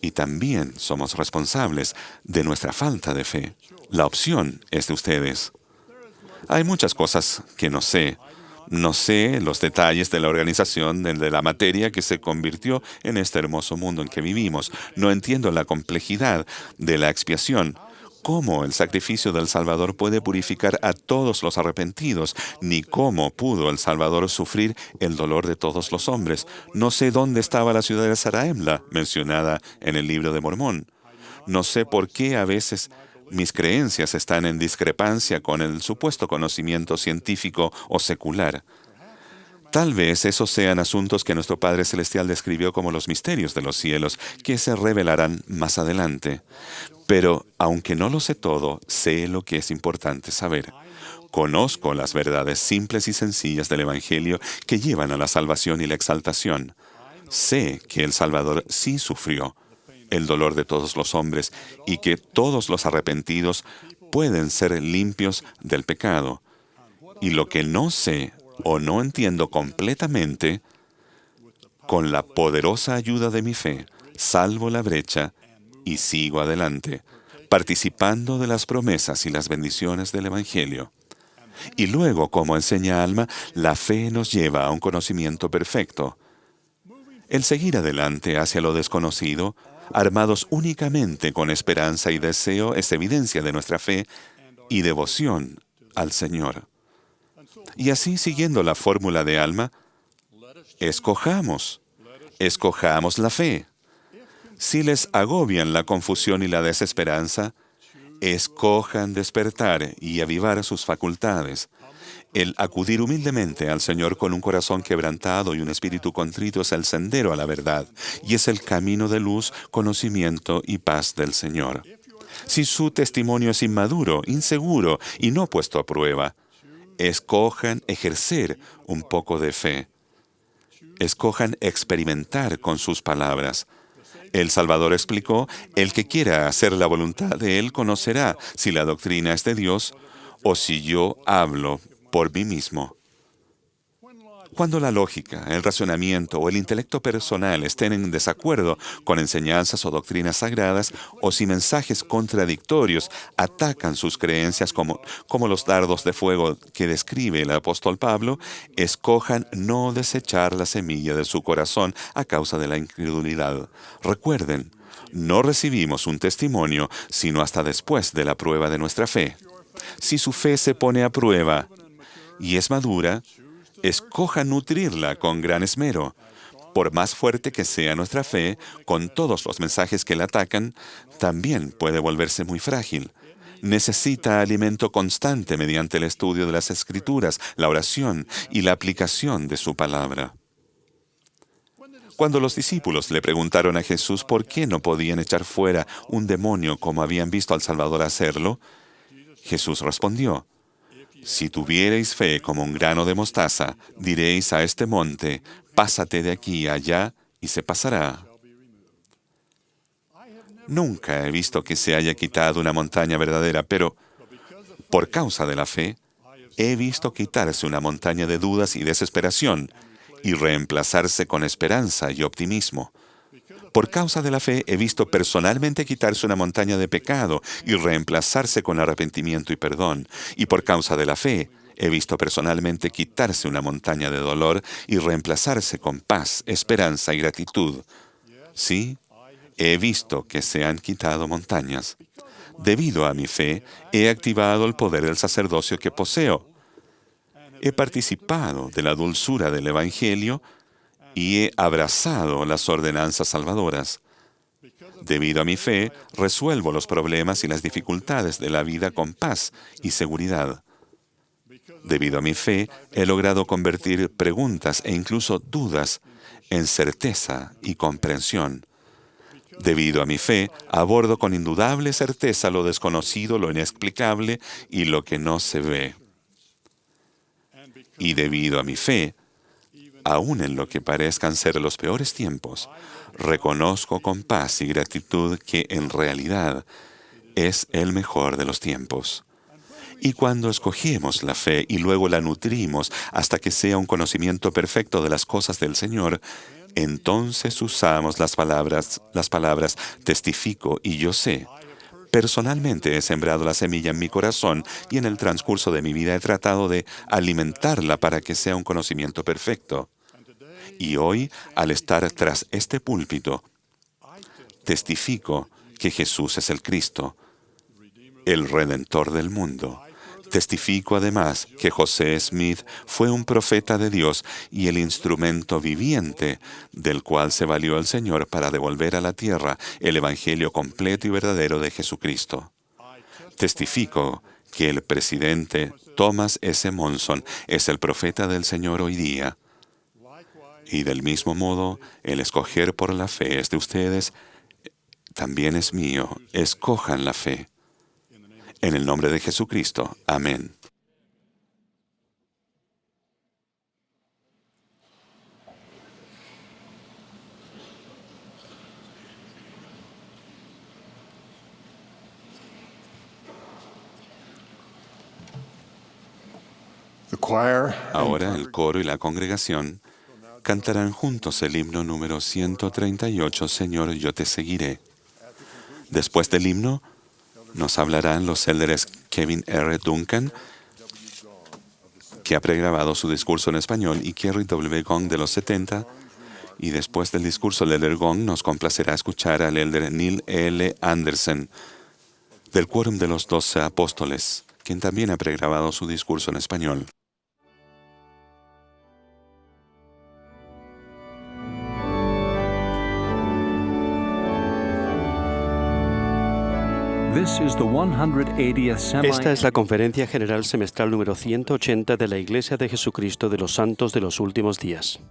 Y también somos responsables de nuestra falta de fe. La opción es de ustedes. Hay muchas cosas que no sé. No sé los detalles de la organización de la materia que se convirtió en este hermoso mundo en que vivimos. No entiendo la complejidad de la expiación. Cómo el sacrificio del Salvador puede purificar a todos los arrepentidos, ni cómo pudo el Salvador sufrir el dolor de todos los hombres. No sé dónde estaba la ciudad de Zarahemla, mencionada en el libro de Mormón. No sé por qué a veces mis creencias están en discrepancia con el supuesto conocimiento científico o secular. Tal vez esos sean asuntos que nuestro Padre Celestial describió como los misterios de los cielos, que se revelarán más adelante. Pero, aunque no lo sé todo, sé lo que es importante saber. Conozco las verdades simples y sencillas del Evangelio que llevan a la salvación y la exaltación. Sé que el Salvador sí sufrió el dolor de todos los hombres y que todos los arrepentidos pueden ser limpios del pecado. Y lo que no sé o no entiendo completamente, con la poderosa ayuda de mi fe, salvo la brecha y sigo adelante, participando de las promesas y las bendiciones del Evangelio. Y luego, como enseña Alma, la fe nos lleva a un conocimiento perfecto. El seguir adelante hacia lo desconocido, armados únicamente con esperanza y deseo, es evidencia de nuestra fe y devoción al Señor. Y así, siguiendo la fórmula de Alma, escojamos la fe. Si les agobian la confusión y la desesperanza, escojan despertar y avivar sus facultades. El acudir humildemente al Señor con un corazón quebrantado y un espíritu contrito es el sendero a la verdad y es el camino de luz, conocimiento y paz del Señor. Si su testimonio es inmaduro, inseguro y no puesto a prueba, escojan ejercer un poco de fe. Escojan experimentar con sus palabras. El Salvador explicó, el que quiera hacer la voluntad de Él conocerá si la doctrina es de Dios o si yo hablo por mí mismo. Cuando la lógica, el razonamiento o el intelecto personal estén en desacuerdo con enseñanzas o doctrinas sagradas, o si mensajes contradictorios atacan sus creencias como los dardos de fuego que describe el apóstol Pablo, escojan no desechar la semilla de su corazón a causa de la incredulidad. Recuerden, no recibimos un testimonio sino hasta después de la prueba de nuestra fe. Si su fe se pone a prueba y es madura, escoja nutrirla con gran esmero. Por más fuerte que sea nuestra fe, con todos los mensajes que la atacan, también puede volverse muy frágil. Necesita alimento constante mediante el estudio de las Escrituras, la oración y la aplicación de su palabra. Cuando los discípulos le preguntaron a Jesús por qué no podían echar fuera un demonio como habían visto al Salvador hacerlo, Jesús respondió, si tuvierais fe como un grano de mostaza, diréis a este monte, pásate de aquí a allá, y se pasará. Nunca he visto que se haya quitado una montaña verdadera, pero por causa de la fe, he visto quitarse una montaña de dudas y desesperación y reemplazarse con esperanza y optimismo. Por causa de la fe, he visto personalmente quitarse una montaña de pecado y reemplazarse con arrepentimiento y perdón. Y por causa de la fe, he visto personalmente quitarse una montaña de dolor y reemplazarse con paz, esperanza y gratitud. Sí, he visto que se han quitado montañas. Debido a mi fe, he activado el poder del sacerdocio que poseo. He participado de la dulzura del Evangelio y he abrazado las ordenanzas salvadoras. Debido a mi fe, resuelvo los problemas y las dificultades de la vida con paz y seguridad. Debido a mi fe, he logrado convertir preguntas e incluso dudas en certeza y comprensión. Debido a mi fe, abordo con indudable certeza lo desconocido, lo inexplicable y lo que no se ve. Y debido a mi fe, aún en lo que parezcan ser los peores tiempos, reconozco con paz y gratitud que en realidad es el mejor de los tiempos. Y cuando escogemos la fe y luego la nutrimos hasta que sea un conocimiento perfecto de las cosas del Señor, entonces usamos las palabras testifico y yo sé. Personalmente he sembrado la semilla en mi corazón y en el transcurso de mi vida he tratado de alimentarla para que sea un conocimiento perfecto. Y hoy, al estar tras este púlpito, testifico que Jesús es el Cristo, el Redentor del mundo. Testifico además que José Smith fue un profeta de Dios y el instrumento viviente del cual se valió el Señor para devolver a la tierra el Evangelio completo y verdadero de Jesucristo. Testifico que el presidente Thomas S. Monson es el profeta del Señor hoy día. Y del mismo modo, el escoger por la fe es de ustedes, también es mío. Escojan la fe. En el nombre de Jesucristo. Amén. Ahora el coro y la congregación cantarán juntos el himno número 138, Señor, yo te seguiré. Después del himno, nos hablarán los élderes Kevin R. Duncan, que ha pregrabado su discurso en español, y Kerry W. Gong de los 70. Y después del discurso del elder Gong, nos complacerá escuchar al elder Neil L. Anderson, del Quórum de los 12 Apóstoles, quien también ha pregrabado su discurso en español. This is the 180th Esta es la Conferencia General Semestral número 180 de la Iglesia de Jesucristo de los Santos de los Últimos Días.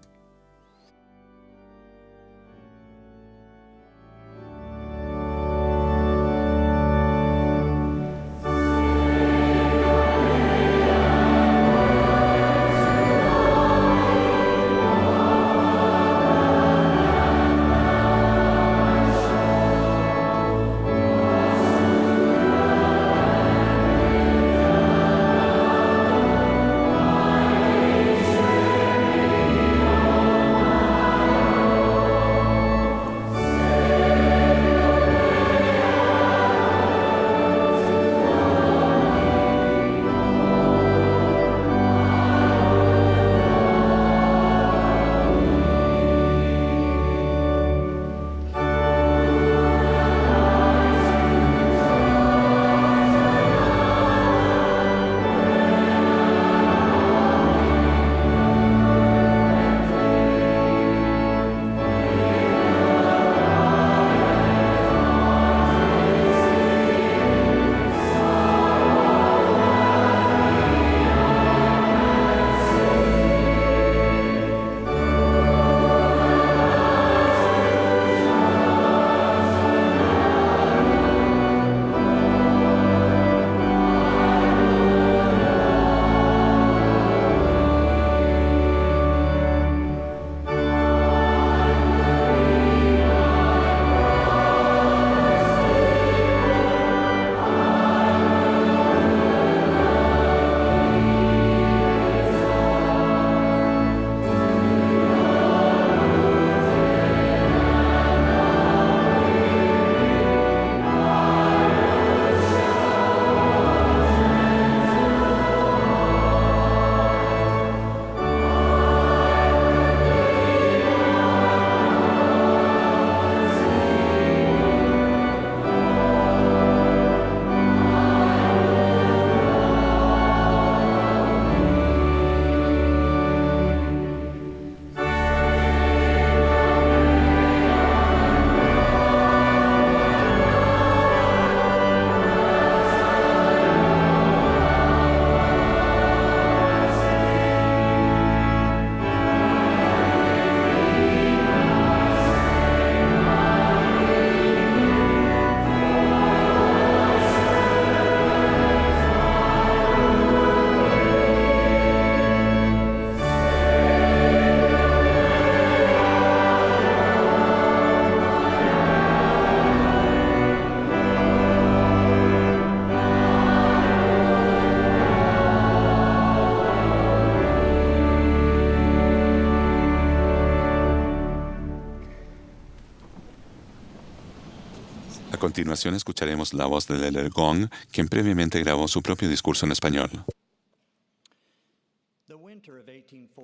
A continuación escucharemos la voz del elder Gong, quien previamente grabó su propio discurso en español.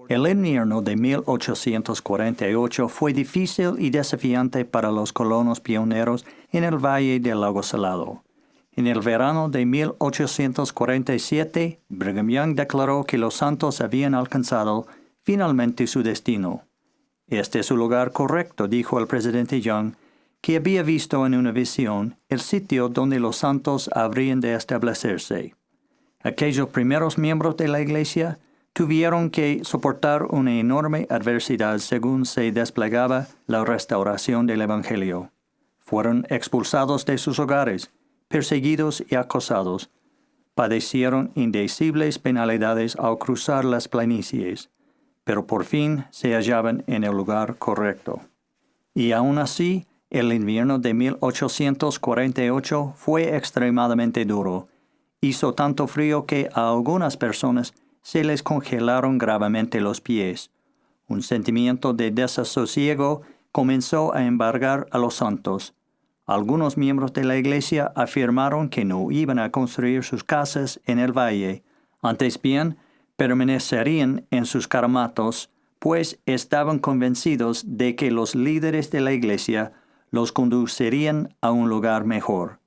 El invierno de 1848 fue difícil y desafiante para los colonos pioneros en el Valle del Lago Salado. En el verano de 1847, Brigham Young declaró que los santos habían alcanzado finalmente su destino. Este es el lugar correcto, dijo el presidente Young, que había visto en una visión el sitio donde los santos habrían de establecerse. Aquellos primeros miembros de la Iglesia tuvieron que soportar una enorme adversidad según se desplegaba la restauración del Evangelio. Fueron expulsados de sus hogares, perseguidos y acosados. Padecieron indecibles penalidades al cruzar las planicies, pero por fin se hallaban en el lugar correcto. Y aún así, el invierno de 1848 fue extremadamente duro. Hizo tanto frío que a algunas personas se les congelaron gravemente los pies. Un sentimiento de desasosiego comenzó a embargar a los santos. Algunos miembros de la iglesia afirmaron que no iban a construir sus casas en el valle, antes bien permanecerían en sus caramatos, pues estaban convencidos de que los líderes de la iglesia los conducirían a un lugar mejor.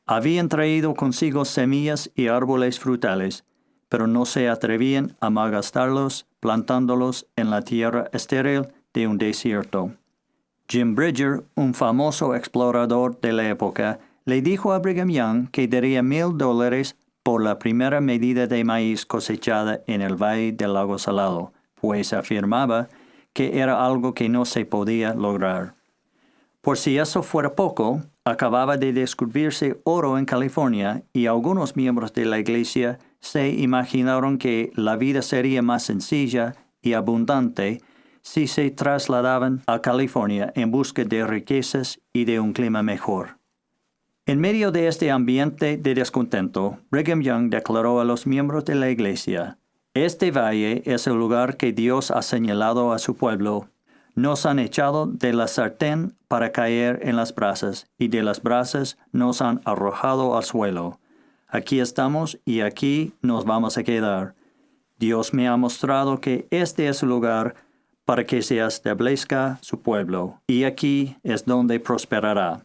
Habían traído consigo semillas y árboles frutales, pero no se atrevían a malgastarlos plantándolos en la tierra estéril de un desierto. Jim Bridger, un famoso explorador de la época, le dijo a Brigham Young que daría $1,000 por la primera medida de maíz cosechada en el Valle del Lago Salado, pues afirmaba que era algo que no se podía lograr. Por si eso fuera poco, acababa de descubrirse oro en California y algunos miembros de la iglesia se imaginaron que la vida sería más sencilla y abundante si se trasladaban a California en busca de riquezas y de un clima mejor. En medio de este ambiente de descontento, Brigham Young declaró a los miembros de la iglesia: «Este valle es el lugar que Dios ha señalado a su pueblo. Nos han echado de la sartén para caer en las brasas, y de las brasas nos han arrojado al suelo. Aquí estamos y aquí nos vamos a quedar. Dios me ha mostrado que este es el lugar para que se establezca su pueblo, y aquí es donde prosperará.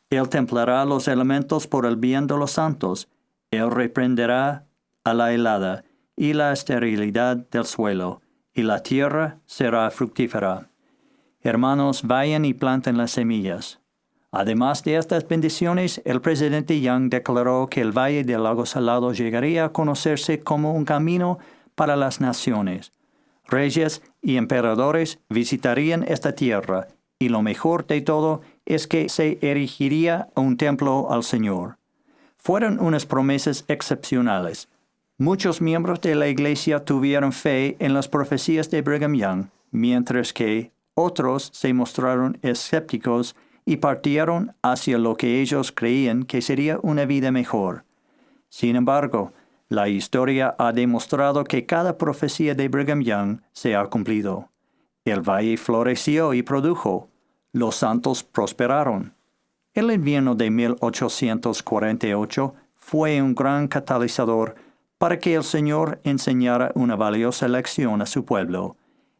Él templará los elementos por el bien de los santos. Él reprenderá a la helada y la esterilidad del suelo, y la tierra será fructífera. Hermanos, vayan y planten las semillas». Además de estas bendiciones, el presidente Young declaró que el Valle del Lago Salado llegaría a conocerse como un camino para las naciones. Reyes y emperadores visitarían esta tierra, y lo mejor de todo es que se erigiría un templo al Señor. Fueron unas promesas excepcionales. Muchos miembros de la iglesia tuvieron fe en las profecías de Brigham Young, mientras que otros se mostraron escépticos y partieron hacia lo que ellos creían que sería una vida mejor. Sin embargo, la historia ha demostrado que cada profecía de Brigham Young se ha cumplido. El valle floreció y produjo. Los santos prosperaron. El invierno de 1848 fue un gran catalizador para que el Señor enseñara una valiosa lección a su pueblo.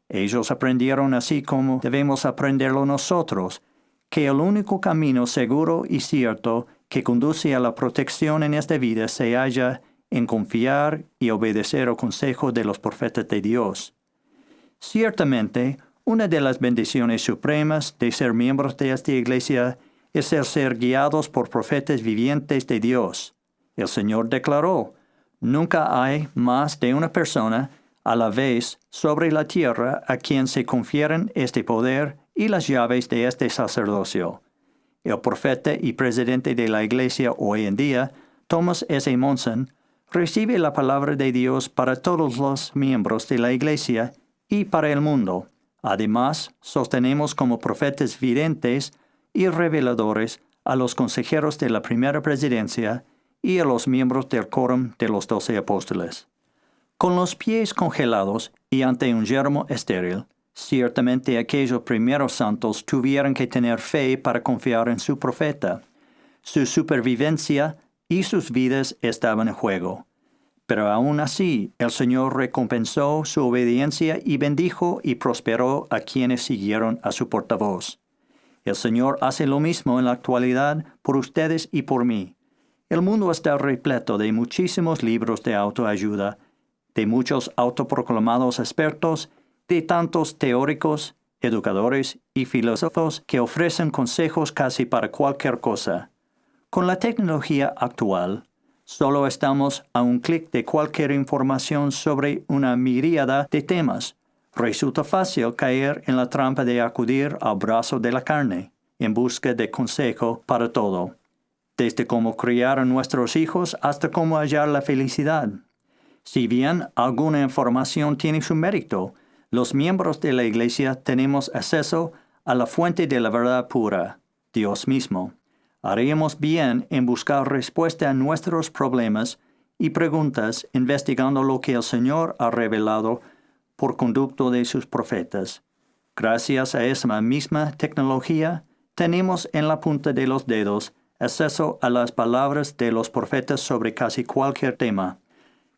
Ellos aprendieron, así como debemos aprenderlo nosotros, que el único camino seguro y cierto que conduce a la protección en esta vida se halla en confiar y obedecer el consejo de los profetas de Dios. Ciertamente, una de las bendiciones supremas de ser miembros de esta iglesia es el ser guiados por profetas vivientes de Dios. El Señor declaró: «Nunca hay más de una persona a la vez sobre la tierra a quien se confieren este poder y las llaves de este sacerdocio». El profeta y presidente de la iglesia hoy en día, Thomas S. Monson, recibe la palabra de Dios para todos los miembros de la iglesia y para el mundo. Además, sostenemos como profetas videntes y reveladores a los consejeros de la primera presidencia y a los miembros del quórum de los 12 apóstoles. Con los pies congelados y ante un yermo estéril, ciertamente aquellos primeros santos tuvieron que tener fe para confiar en su profeta. Su supervivencia y sus vidas estaban en juego. Pero aún así, el Señor recompensó su obediencia y bendijo y prosperó a quienes siguieron a su portavoz. El Señor hace lo mismo en la actualidad por ustedes y por mí. El mundo está repleto de muchísimos libros de autoayuda, de muchos autoproclamados expertos, de tantos teóricos, educadores y filósofos que ofrecen consejos casi para cualquier cosa. Con la tecnología actual, solo estamos a un clic de cualquier información sobre una miríada de temas. Resulta fácil caer en la trampa de acudir al brazo de la carne, en busca de consejo para todo, desde cómo criar a nuestros hijos hasta cómo hallar la felicidad. Si bien alguna información tiene su mérito, los miembros de la iglesia tenemos acceso a la fuente de la verdad pura, Dios mismo. Haríamos bien en buscar respuesta a nuestros problemas y preguntas investigando lo que el Señor ha revelado por conducto de sus profetas. Gracias a esa misma tecnología, tenemos en la punta de los dedos acceso a las palabras de los profetas sobre casi cualquier tema.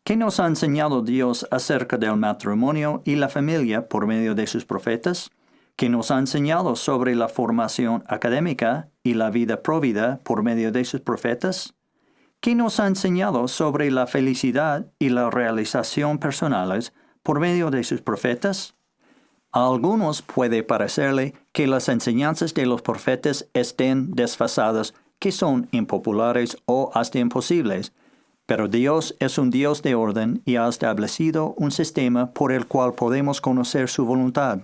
¿Qué nos ha enseñado Dios acerca del matrimonio y la familia por medio de sus profetas? ¿Qué nos ha enseñado sobre la formación académica y la vida provida por medio de sus profetas? ¿Qué nos ha enseñado sobre la felicidad y la realización personales por medio de sus profetas? A algunos puede parecerle que las enseñanzas de los profetas estén desfasadas, que son impopulares o hasta imposibles, pero Dios es un Dios de orden y ha establecido un sistema por el cual podemos conocer su voluntad,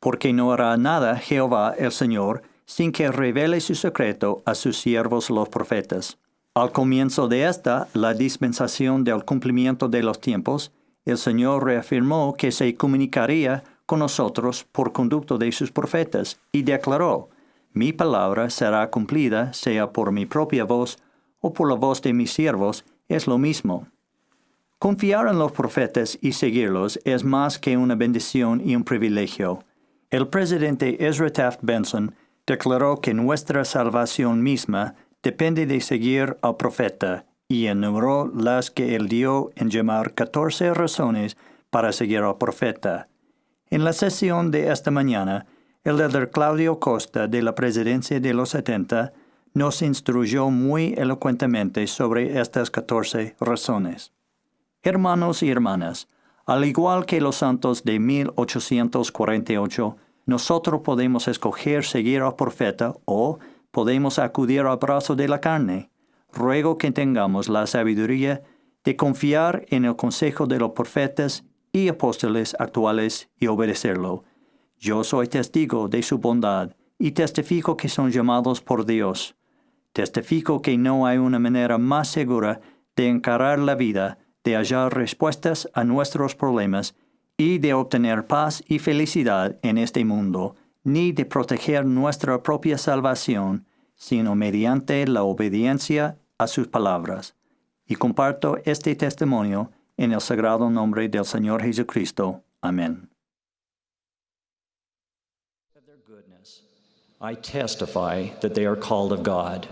porque no hará nada Jehová el Señor sin que revele su secreto a sus siervos los profetas. Al comienzo de la dispensación del cumplimiento de los tiempos, el Señor reafirmó que se comunicaría con nosotros por conducto de sus profetas y declaró: mi palabra será cumplida, sea por mi propia voz o por la voz de mis siervos, es lo mismo. Confiar en los profetas y seguirlos es más que una bendición y un privilegio. El presidente Ezra Taft Benson declaró que nuestra salvación misma depende de seguir al profeta y enumeró las que él dio en llamar 14 razones para seguir al profeta. En la sesión de esta mañana, el elder Claudio Costa de la Presidencia de los 70 nos instruyó muy elocuentemente sobre estas 14 razones. Hermanos y hermanas, al igual que los santos de 1848, nosotros podemos escoger seguir al profeta o podemos acudir al brazo de la carne. Ruego que tengamos la sabiduría de confiar en el consejo de los profetas y apóstoles actuales y obedecerlo. Yo soy testigo de su bondad y testifico que son llamados por Dios. Testifico que no hay una manera más segura de encarar la vida, de hallar respuestas a nuestros problemas y de obtener paz y felicidad en este mundo, ni de proteger nuestra propia salvación, sino mediante la obediencia a sus palabras. Y comparto este testimonio en el sagrado nombre del Señor Jesucristo. Amén. I testify that they are called of God.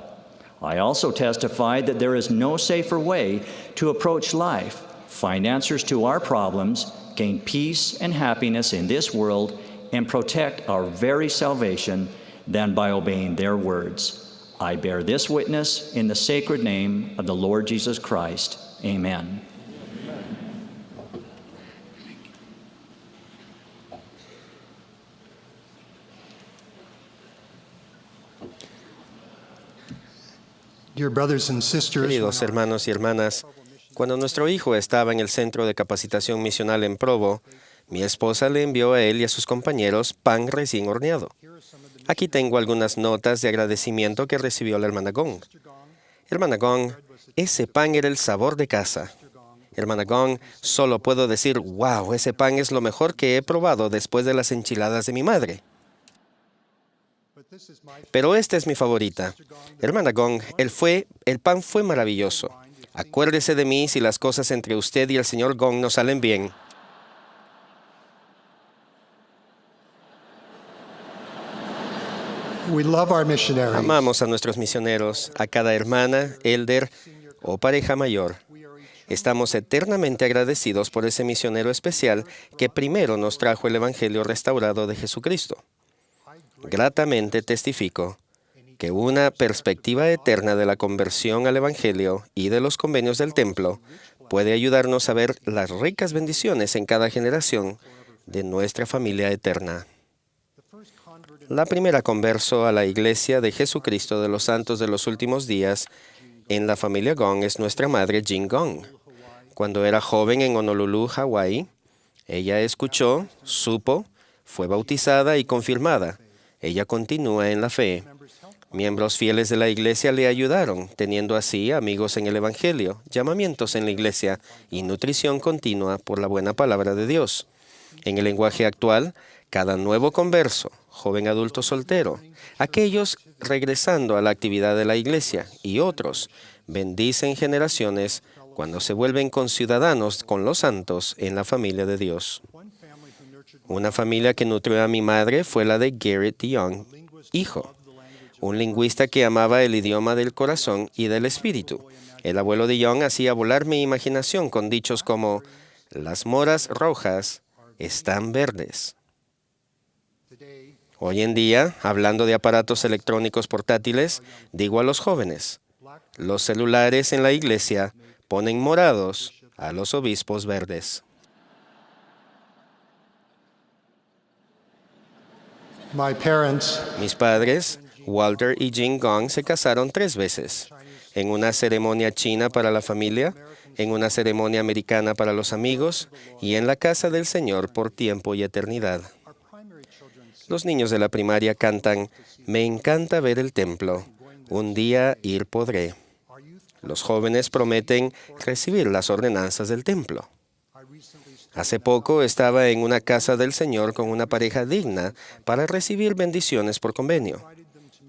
I also testify that there is no safer way to approach life, find answers to our problems, gain peace and happiness in this world, and protect our very salvation than by obeying their words. I bear this witness in the sacred name of the Lord Jesus Christ. Amen. Queridos hermanos y hermanas, cuando nuestro hijo estaba en el Centro de Capacitación Misional en Provo, mi esposa le envió a él y a sus compañeros pan recién horneado. Aquí tengo algunas notas de agradecimiento que recibió la hermana Gong. Hermana Gong, ese pan era el sabor de casa. Hermana Gong, solo puedo decir, wow, ese pan es lo mejor que he probado después de las enchiladas de mi madre. Pero esta es mi favorita. Hermana Gong, el pan fue maravilloso. Acuérdese de mí si las cosas entre usted y el señor Gong no salen bien. Amamos a nuestros misioneros, a cada hermana, elder o pareja mayor. Estamos eternamente agradecidos por ese misionero especial que primero nos trajo el Evangelio restaurado de Jesucristo. Gratamente testifico que una perspectiva eterna de la conversión al Evangelio y de los convenios del templo puede ayudarnos a ver las ricas bendiciones en cada generación de nuestra familia eterna. La primera converso a la Iglesia de Jesucristo de los Santos de los Últimos Días en la familia Gong es nuestra madre Jean Gong. Cuando era joven en Honolulu, Hawái, ella escuchó, supo, fue bautizada y confirmada. Ella continúa en la fe. Miembros fieles de la iglesia le ayudaron, teniendo así amigos en el Evangelio, llamamientos en la iglesia y nutrición continua por la buena palabra de Dios. En el lenguaje actual, cada nuevo converso, joven adulto soltero, aquellos regresando a la actividad de la iglesia y otros, bendicen generaciones cuando se vuelven conciudadanos con los santos en la familia de Dios. Una familia que nutrió a mi madre fue la de Garrett Young, hijo, un lingüista que amaba el idioma del corazón y del espíritu. El abuelo de Young hacía volar mi imaginación con dichos como: las moras rojas están verdes. Hoy en día, hablando de aparatos electrónicos portátiles, digo a los jóvenes: los celulares en la iglesia ponen morados a los obispos verdes. Mis padres, Walter y Jean Gong, se casaron 3 veces. En una ceremonia china para la familia, en una ceremonia americana para los amigos y en la casa del Señor por tiempo y eternidad. Los niños de la primaria cantan: me encanta ver el templo, un día ir podré. Los jóvenes prometen recibir las ordenanzas del templo. Hace poco estaba en una casa del Señor con una pareja digna para recibir bendiciones por convenio.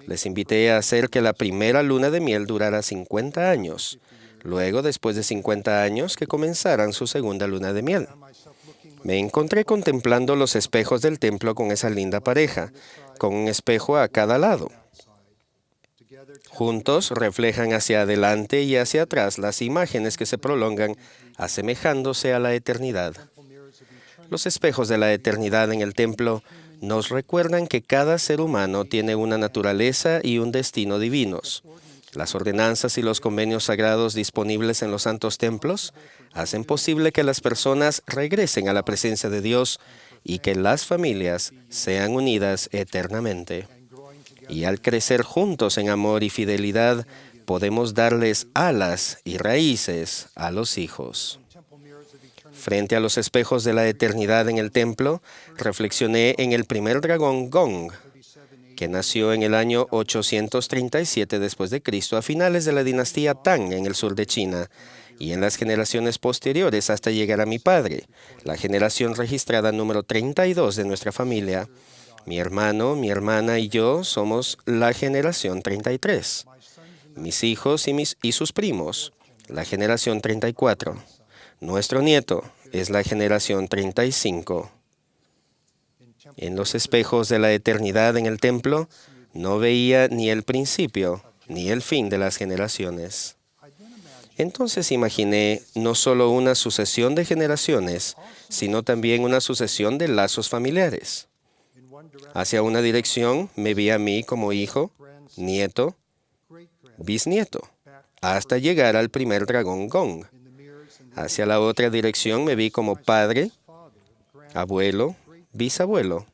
Les invité a hacer que la primera luna de miel durara 50 años. Luego, después de 50 años, que comenzaran su segunda luna de miel. Me encontré contemplando los espejos del templo con esa linda pareja, con un espejo a cada lado. Juntos reflejan hacia adelante y hacia atrás las imágenes que se prolongan, asemejándose a la eternidad. Los espejos de la eternidad en el templo nos recuerdan que cada ser humano tiene una naturaleza y un destino divinos. Las ordenanzas y los convenios sagrados disponibles en los santos templos hacen posible que las personas regresen a la presencia de Dios y que las familias sean unidas eternamente. Y al crecer juntos en amor y fidelidad, podemos darles alas y raíces a los hijos. Frente a los espejos de la eternidad en el templo, reflexioné en el primer dragón Gong, que nació en el año 837 después de Cristo a finales de la dinastía Tang en el sur de China, y en las generaciones posteriores hasta llegar a mi padre, la generación registrada número 32 de nuestra familia. Mi hermano, mi hermana y yo somos la generación 33. Mis hijos y sus primos, la generación 34. Nuestro nieto es la generación 35. En los espejos de la eternidad en el templo, no veía ni el principio ni el fin de las generaciones. Entonces imaginé no solo una sucesión de generaciones, sino también una sucesión de lazos familiares. Hacia una dirección me vi a mí como hijo, nieto, bisnieto, hasta llegar al primer dragón Gong. Hacia la otra dirección me vi como padre, abuelo, bisabuelo.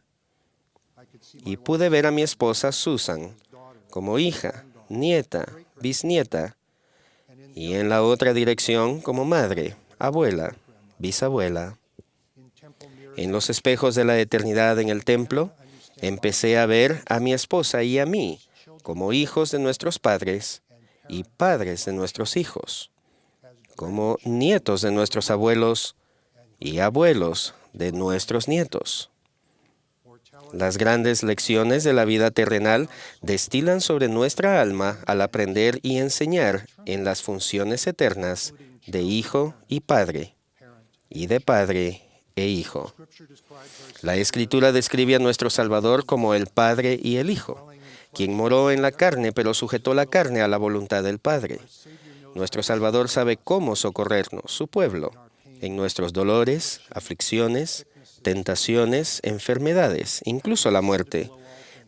Y pude ver a mi esposa Susan como hija, nieta, bisnieta. Y en la otra dirección como madre, abuela, bisabuela. En los espejos de la eternidad en el templo, empecé a ver a mi esposa y a mí como hijos de nuestros padres y padres de nuestros hijos, como nietos de nuestros abuelos y abuelos de nuestros nietos. Las grandes lecciones de la vida terrenal destilan sobre nuestra alma al aprender y enseñar en las funciones eternas de hijo y padre, y de padre e hijo. La Escritura describe a nuestro Salvador como el Padre y el Hijo, quien moró en la carne, pero sujetó la carne a la voluntad del Padre. Nuestro Salvador sabe cómo socorrernos, su pueblo, en nuestros dolores, aflicciones, tentaciones, enfermedades, incluso la muerte.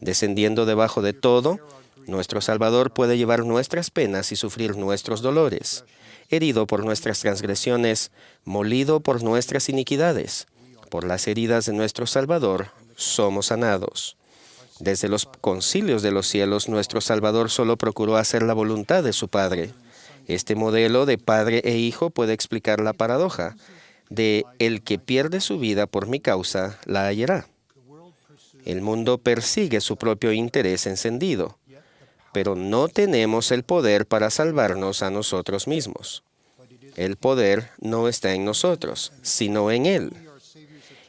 Descendiendo debajo de todo, nuestro Salvador puede llevar nuestras penas y sufrir nuestros dolores. Herido por nuestras transgresiones, molido por nuestras iniquidades. Por las heridas de nuestro Salvador, somos sanados. Desde los concilios de los cielos, nuestro Salvador solo procuró hacer la voluntad de su Padre. Este modelo de padre e hijo puede explicar la paradoja de el que pierde su vida por mi causa, la hallará. El mundo persigue su propio interés encendido, pero no tenemos el poder para salvarnos a nosotros mismos. El poder no está en nosotros, sino en Él.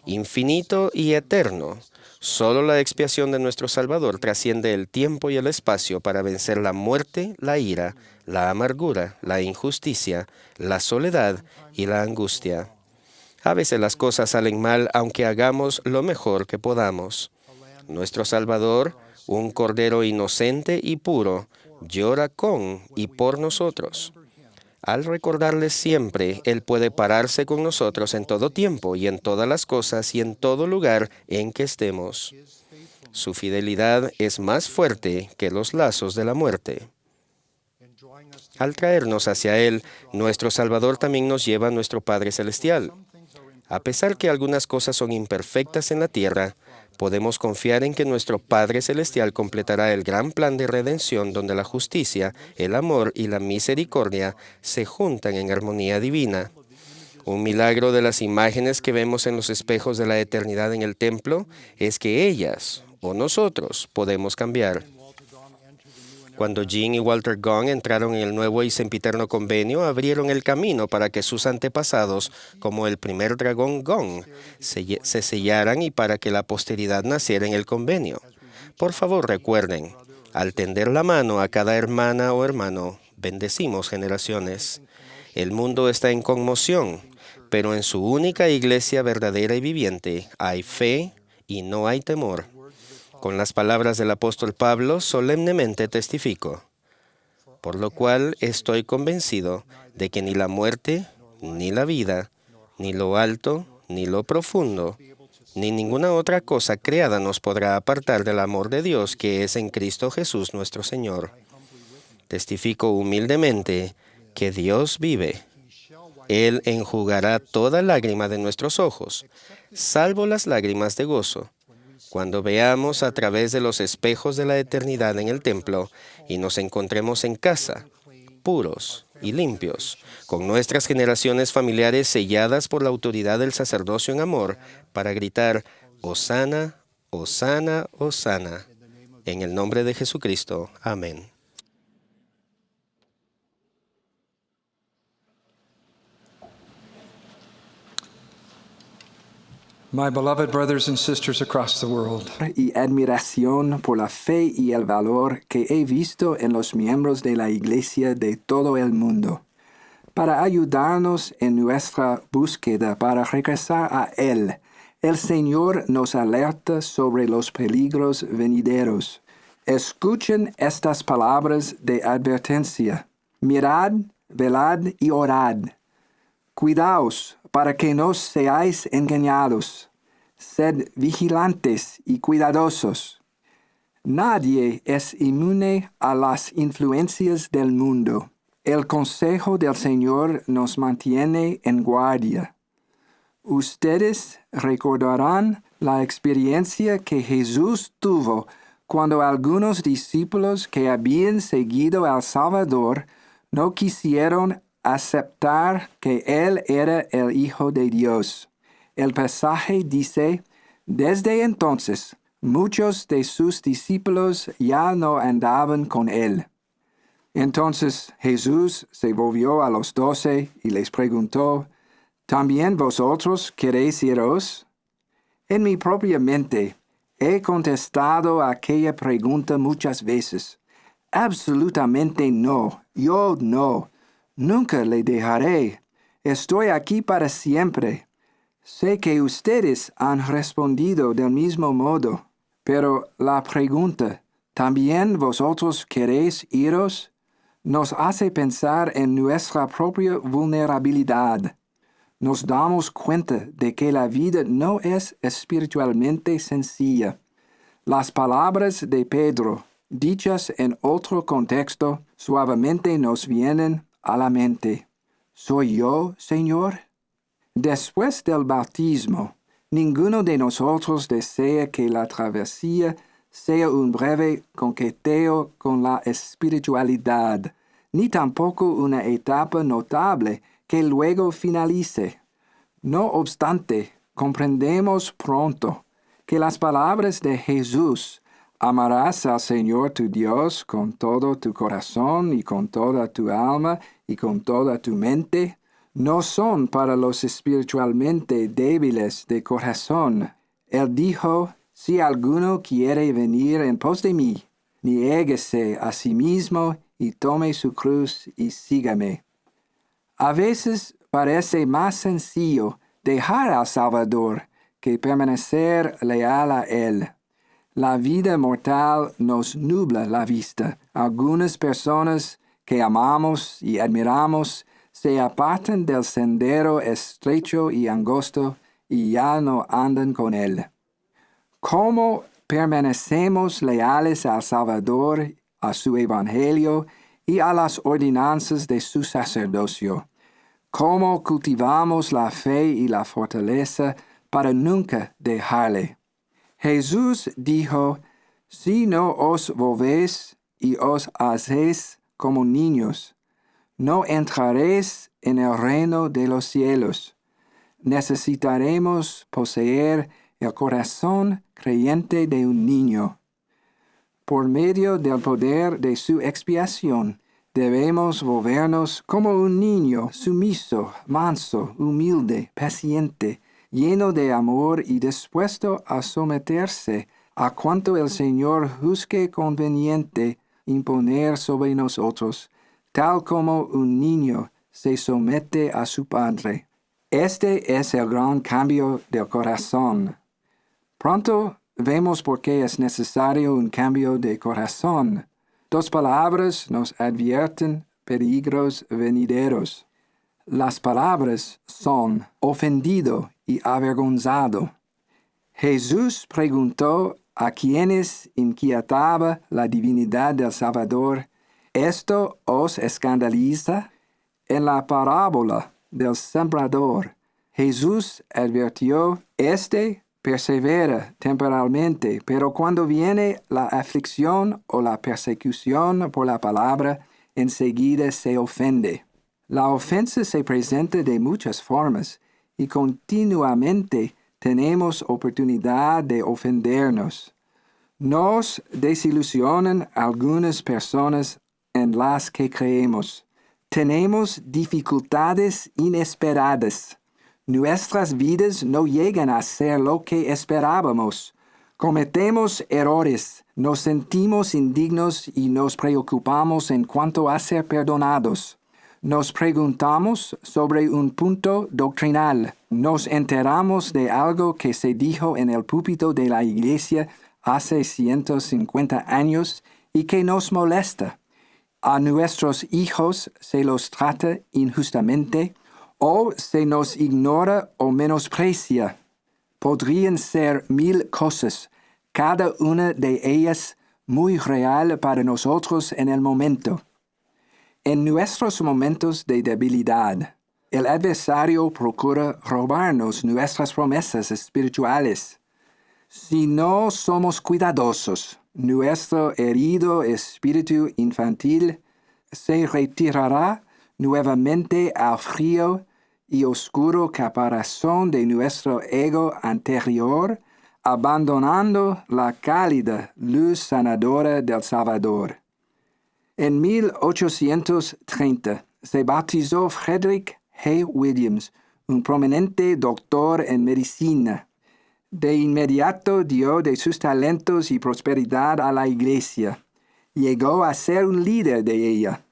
Infinito y eterno, solo la expiación de nuestro Salvador trasciende el tiempo y el espacio para vencer la muerte, la ira, la amargura, la injusticia, la soledad y la angustia. A veces las cosas salen mal aunque hagamos lo mejor que podamos. Nuestro Salvador, un Cordero inocente y puro, llora con y por nosotros. Al recordarle siempre, Él puede pararse con nosotros en todo tiempo y en todas las cosas y en todo lugar en que estemos. Su fidelidad es más fuerte que los lazos de la muerte. Al traernos hacia Él, nuestro Salvador también nos lleva a nuestro Padre Celestial. A pesar que algunas cosas son imperfectas en la tierra, podemos confiar en que nuestro Padre Celestial completará el gran plan de redención donde la justicia, el amor y la misericordia se juntan en armonía divina. Un milagro de las imágenes que vemos en los espejos de la eternidad en el templo es que ellas, o nosotros, podemos cambiar. Cuando Jean y Walter Gong entraron en el nuevo y sempiterno convenio, abrieron el camino para que sus antepasados, como el primer dragón Gong, se sellaran y para que la posteridad naciera en el convenio. Por favor, recuerden, al tender la mano a cada hermana o hermano, bendecimos generaciones. El mundo está en conmoción, pero en su única iglesia verdadera y viviente hay fe y no hay temor. Con las palabras del apóstol Pablo, solemnemente testifico, por lo cual estoy convencido de que ni la muerte, ni la vida, ni lo alto, ni lo profundo, ni ninguna otra cosa creada nos podrá apartar del amor de Dios que es en Cristo Jesús nuestro Señor. Testifico humildemente que Dios vive. Él enjugará toda lágrima de nuestros ojos, salvo las lágrimas de gozo, cuando veamos a través de los espejos de la eternidad en el templo y nos encontremos en casa, puros y limpios, con nuestras generaciones familiares selladas por la autoridad del sacerdocio en amor, para gritar, Hosana, Hosana, Hosana. En el nombre de Jesucristo. Amén. My beloved brothers and sisters across the world, y admiración por la fe y el valor que he visto en los miembros de la Iglesia de todo el mundo, para ayudarnos en nuestra búsqueda para regresar a Él. El Señor nos alerta sobre los peligros venideros. Escuchen estas palabras de advertencia. Mirad, velad y orad. Cuidaos para que no seáis engañados. Sed vigilantes y cuidadosos. Nadie es inmune a las influencias del mundo. El consejo del Señor nos mantiene en guardia. Ustedes recordarán la experiencia que Jesús tuvo cuando algunos discípulos que habían seguido al Salvador no quisieron aceptar que Él era el Hijo de Dios. El pasaje dice, desde entonces, muchos de sus discípulos ya no andaban con Él. Entonces Jesús se volvió a los 12 y les preguntó, ¿también vosotros queréis iros? En mi propia mente he contestado a aquella pregunta muchas veces. Absolutamente no, yo no. Nunca le dejaré. Estoy aquí para siempre. Sé que ustedes han respondido del mismo modo, pero la pregunta, ¿también vosotros queréis iros?, nos hace pensar en nuestra propia vulnerabilidad. Nos damos cuenta de que la vida no es espiritualmente sencilla. Las palabras de Pedro, dichas en otro contexto, suavemente nos vienen a la mente. ¿Soy yo, Señor? Después del bautismo, ninguno de nosotros desea que la travesía sea un breve coqueteo con la espiritualidad, ni tampoco una etapa notable que luego finalice. No obstante, comprendemos pronto que las palabras de Jesús, amarás al Señor tu Dios con todo tu corazón y con toda tu alma y con toda tu mente, no son para los espiritualmente débiles de corazón. Él dijo, si alguno quiere venir en pos de mí, niéguese a sí mismo y tome su cruz y sígame. A veces parece más sencillo dejar al Salvador que permanecer leal a Él. La vida mortal nos nubla la vista. Algunas personas que amamos y admiramos se apartan del sendero estrecho y angosto y ya no andan con Él. ¿Cómo permanecemos leales al Salvador, a su Evangelio y a las ordenanzas de su sacerdocio? ¿Cómo cultivamos la fe y la fortaleza para nunca dejarle? Jesús dijo, si no os volvéis y os hacéis como niños, no entraréis en el reino de los cielos. Necesitaremos poseer el corazón creyente de un niño. Por medio del poder de su expiación, debemos volvernos como un niño sumiso, manso, humilde, paciente, lleno de amor y dispuesto a someterse a cuanto el Señor juzgue conveniente imponer sobre nosotros, tal como un niño se somete a su padre. Este es el gran cambio del corazón. Pronto vemos por qué es necesario un cambio de corazón. Dos palabras nos advierten peligros venideros. Las palabras son ofendido y avergonzado. Jesús preguntó a quienes inquietaba la divinidad del Salvador, ¿esto os escandaliza? En la parábola del sembrador, Jesús advirtió, persevera temporalmente, pero cuando viene la aflicción o la persecución por la palabra, enseguida se ofende. La ofensa se presenta de muchas formas y continuamente tenemos oportunidad de ofendernos. Nos desilusionan algunas personas en las que creemos. Tenemos dificultades inesperadas. Nuestras vidas no llegan a ser lo que esperábamos. Cometemos errores, nos sentimos indignos y nos preocupamos en cuanto a ser perdonados. Nos preguntamos sobre un punto doctrinal. Nos enteramos de algo que se dijo en el púlpito de la iglesia hace 150 años y que nos molesta. A nuestros hijos se los trata injustamente o se nos ignora o menosprecia. Podrían ser 1000 cosas, cada una de ellas muy real para nosotros en el momento. En nuestros momentos de debilidad, el adversario procura robarnos nuestras promesas espirituales. Si no somos cuidadosos, nuestro herido espíritu infantil se retirará nuevamente al frío y oscuro caparazón de nuestro ego anterior, abandonando la cálida luz sanadora del Salvador. En 1830 se bautizó Frederick Hay Williams, un prominente doctor en medicina. De inmediato dio de sus talentos y prosperidad a la iglesia. Llegó a ser un líder de ella.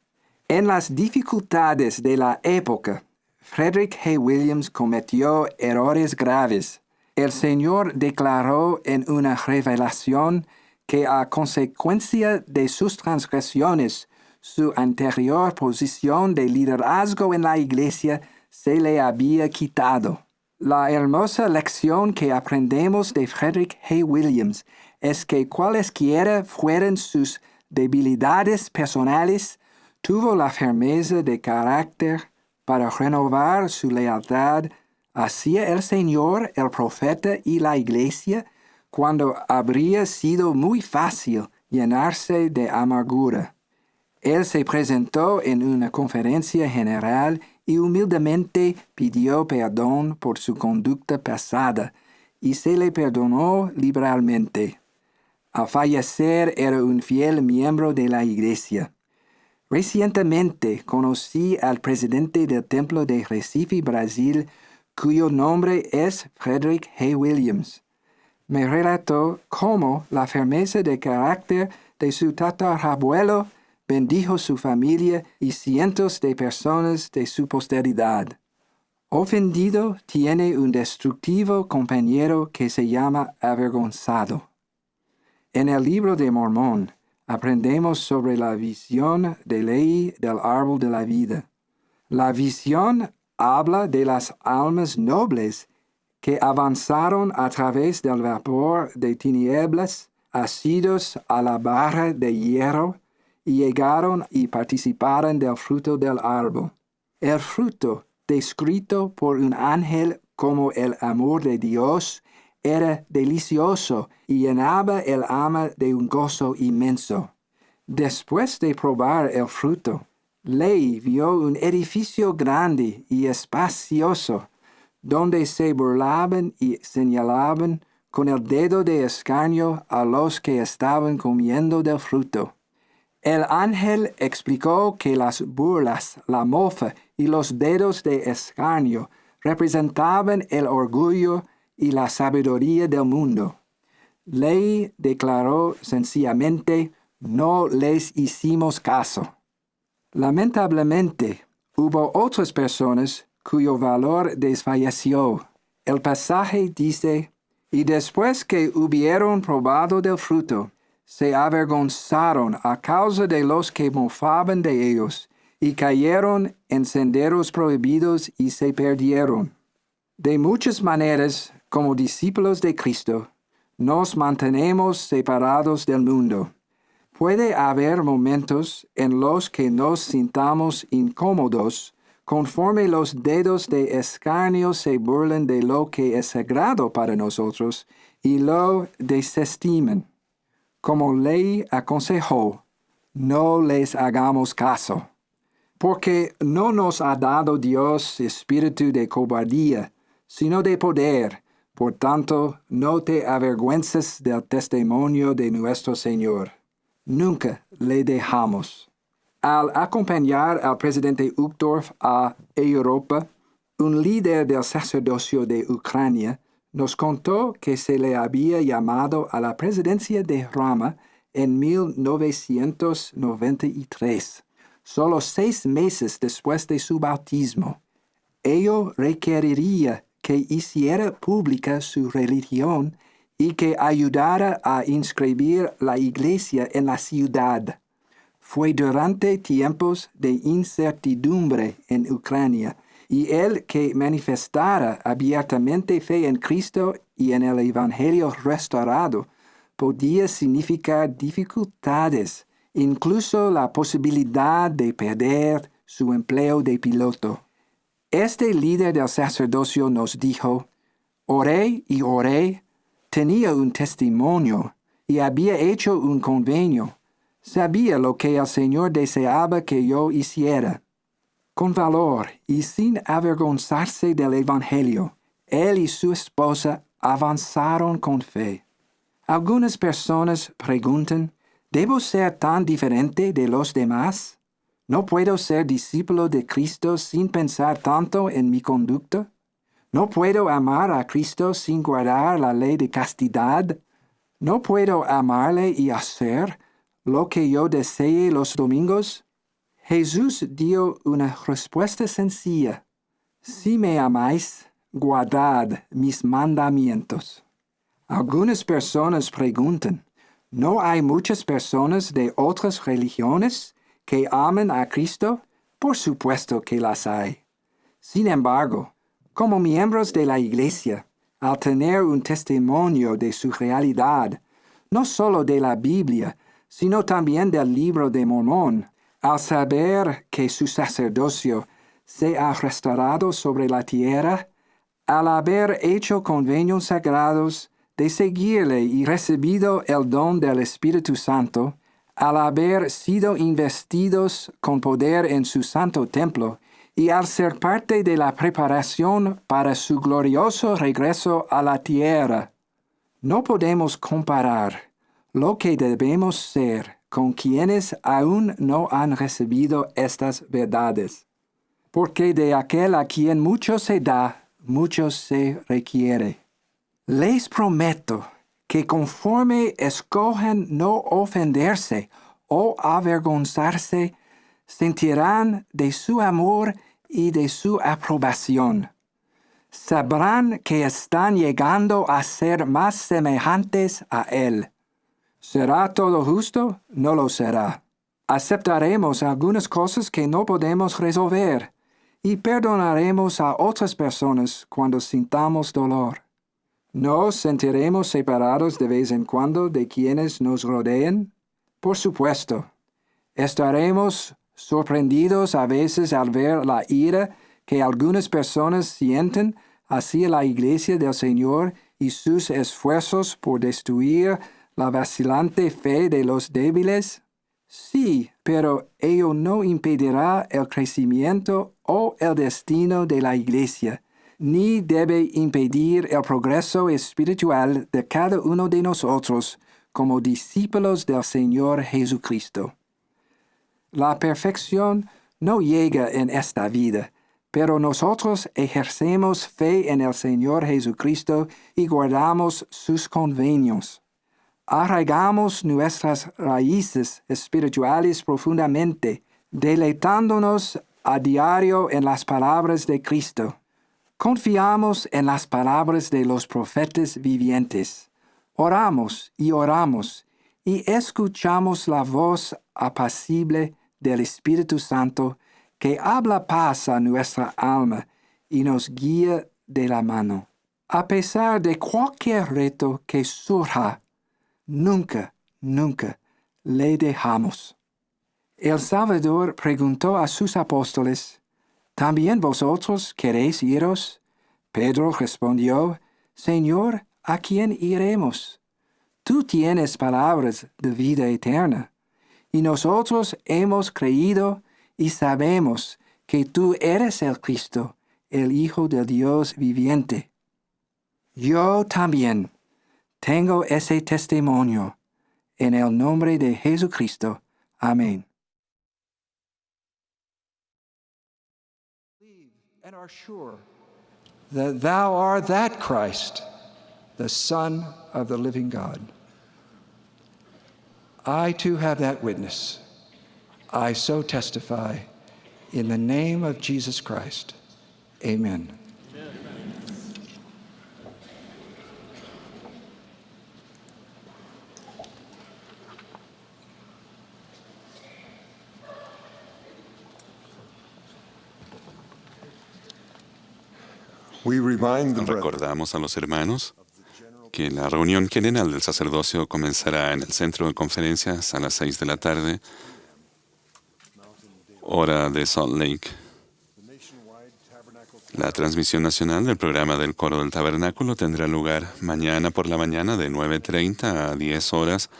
En las dificultades de la época, Frederick Hay Williams cometió errores graves. El Señor declaró en una revelación que a consecuencia de sus transgresiones, su anterior posición de liderazgo en la iglesia se le había quitado. La hermosa lección que aprendemos de Frederick Hay Williams es que cualesquiera fueran sus debilidades personales, tuvo la firmeza de carácter para renovar su lealtad hacia el Señor, el profeta y la iglesia, cuando habría sido muy fácil llenarse de amargura. Él se presentó en una conferencia general y humildemente pidió perdón por su conducta pasada, y se le perdonó liberalmente. Al fallecer era un fiel miembro de la iglesia. Recientemente conocí al presidente del Templo de Recife, Brasil, cuyo nombre es Frederick Hay Williams. Me relató cómo la firmeza de carácter de su tatarabuelo bendijo su familia y cientos de personas de su posteridad. Ofendido tiene un destructivo compañero que se llama avergonzado. En el libro de Mormón aprendemos sobre la visión de Lehi del árbol de la vida. La visión habla de las almas nobles que avanzaron a través del vapor de tinieblas, asidos a la barra de hierro, y llegaron y participaron del fruto del árbol. El fruto, descrito por un ángel como el amor de Dios, era delicioso y llenaba el alma de un gozo inmenso. Después de probar el fruto, Lehi vio un edificio grande y espacioso, donde se burlaban y señalaban con el dedo de escarnio a los que estaban comiendo del fruto. El ángel explicó que las burlas, la mofa y los dedos de escarnio representaban el orgullo y la sabiduría del mundo. Lehi declaró sencillamente: no les hicimos caso. Lamentablemente, hubo otras personas cuyo valor desfalleció. El pasaje dice: y después que hubieron probado del fruto, se avergonzaron a causa de los que mofaban de ellos, y cayeron en senderos prohibidos y se perdieron. De muchas maneras, como discípulos de Cristo, nos mantenemos separados del mundo. Puede haber momentos en los que nos sintamos incómodos, conforme los dedos de escarnio se burlen de lo que es sagrado para nosotros y lo desestimen. Como Lehi aconsejó, no les hagamos caso, porque no nos ha dado Dios espíritu de cobardía, sino de poder. Por tanto, no te avergüences del testimonio de nuestro Señor. Nunca le dejamos. Al acompañar al presidente Uchtdorf a Europa, un líder del sacerdocio de Ucrania nos contó que se le había llamado a la presidencia de Roma en 1993, solo 6 meses después de su bautismo. Ello requeriría que hiciera pública su religión y que ayudara a inscribir la iglesia en la ciudad. Fue durante tiempos de incertidumbre en Ucrania, y el que manifestara abiertamente fe en Cristo y en el Evangelio restaurado podía significar dificultades, incluso la posibilidad de perder su empleo de piloto. Este líder del sacerdocio nos dijo: oré y oré, tenía un testimonio y había hecho un convenio. Sabía lo que el Señor deseaba que yo hiciera. Con valor y sin avergonzarse del Evangelio, él y su esposa avanzaron con fe. Algunas personas preguntan: ¿debo ser tan diferente de los demás? ¿No puedo ser discípulo de Cristo sin pensar tanto en mi conducta? ¿No puedo amar a Cristo sin guardar la ley de castidad? ¿No puedo amarle y hacer lo que yo desee los domingos? Jesús dio una respuesta sencilla: si me amáis, guardad mis mandamientos. Algunas personas preguntan: ¿no hay muchas personas de otras religiones que aman a Cristo? Por supuesto que las hay. Sin embargo, como miembros de la Iglesia, al tener un testimonio de su realidad, no solo de la Biblia, sino también del libro de Mormón, al saber que su sacerdocio se ha restaurado sobre la tierra, al haber hecho convenios sagrados de seguirle y recibido el don del Espíritu Santo, al haber sido investidos con poder en su santo templo, y al ser parte de la preparación para su glorioso regreso a la tierra, no podemos comparar lo que debemos ser con quienes aún no han recibido estas verdades, porque de aquel a quien mucho se da, mucho se requiere. Les prometo que conforme escojan no ofenderse o avergonzarse, sentirán de su amor y de su aprobación. Sabrán que están llegando a ser más semejantes a Él. ¿Será todo justo? No lo será. Aceptaremos algunas cosas que no podemos resolver y perdonaremos a otras personas cuando sintamos dolor. ¿Nos sentiremos separados de vez en cuando de quienes nos rodean? Por supuesto. Estaremos sorprendidos a veces al ver la ira que algunas personas sienten hacia la Iglesia del Señor y sus esfuerzos por destruir la vacilante fe de los débiles. Sí, pero ello no impedirá el crecimiento o el destino de la Iglesia, ni debe impedir el progreso espiritual de cada uno de nosotros como discípulos del Señor Jesucristo. La perfección no llega en esta vida, pero nosotros ejercemos fe en el Señor Jesucristo y guardamos sus convenios. Arraigamos nuestras raíces espirituales profundamente, deleitándonos a diario en las palabras de Cristo. Confiamos en las palabras de los profetas vivientes. Oramos y escuchamos la voz apacible del Espíritu Santo que habla paz a nuestra alma y nos guía de la mano. A pesar de cualquier reto que surja, nunca le dejamos. El Salvador preguntó a sus apóstoles, ¿también vosotros queréis iros? Pedro respondió, Señor, ¿a quién iremos? Tú tienes palabras de vida eterna, y nosotros hemos creído y sabemos que tú eres el Cristo, el Hijo del Dios viviente. Yo también tengo ese testimonio. En el nombre de Jesucristo. Amén. And are sure that thou art that Christ, the Son of the living God. I too have that witness. I so testify in the name of Jesus Christ. Amen. Recordamos a los hermanos que la reunión general del sacerdocio comenzará en el centro de conferencias a las 6 de la tarde, hora de Salt Lake. La transmisión nacional del programa del Coro del Tabernáculo tendrá lugar mañana por la mañana de 9:30 a 10 horas,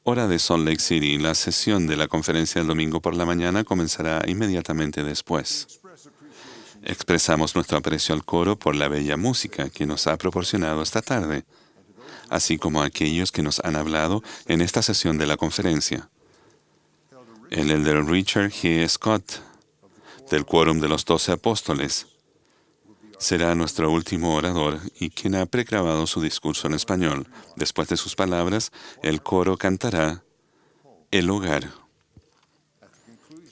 hora de Salt Lake City. La sesión de la conferencia del domingo por la mañana comenzará inmediatamente después. Expresamos nuestro aprecio al coro por la bella música que nos ha proporcionado esta tarde, así como a aquellos que nos han hablado en esta sesión de la conferencia. El elder Richard G. Scott, del Quórum de los 12 Apóstoles, será nuestro último orador y quien ha pregrabado su discurso en español. Después de sus palabras, el coro cantará El Hogar.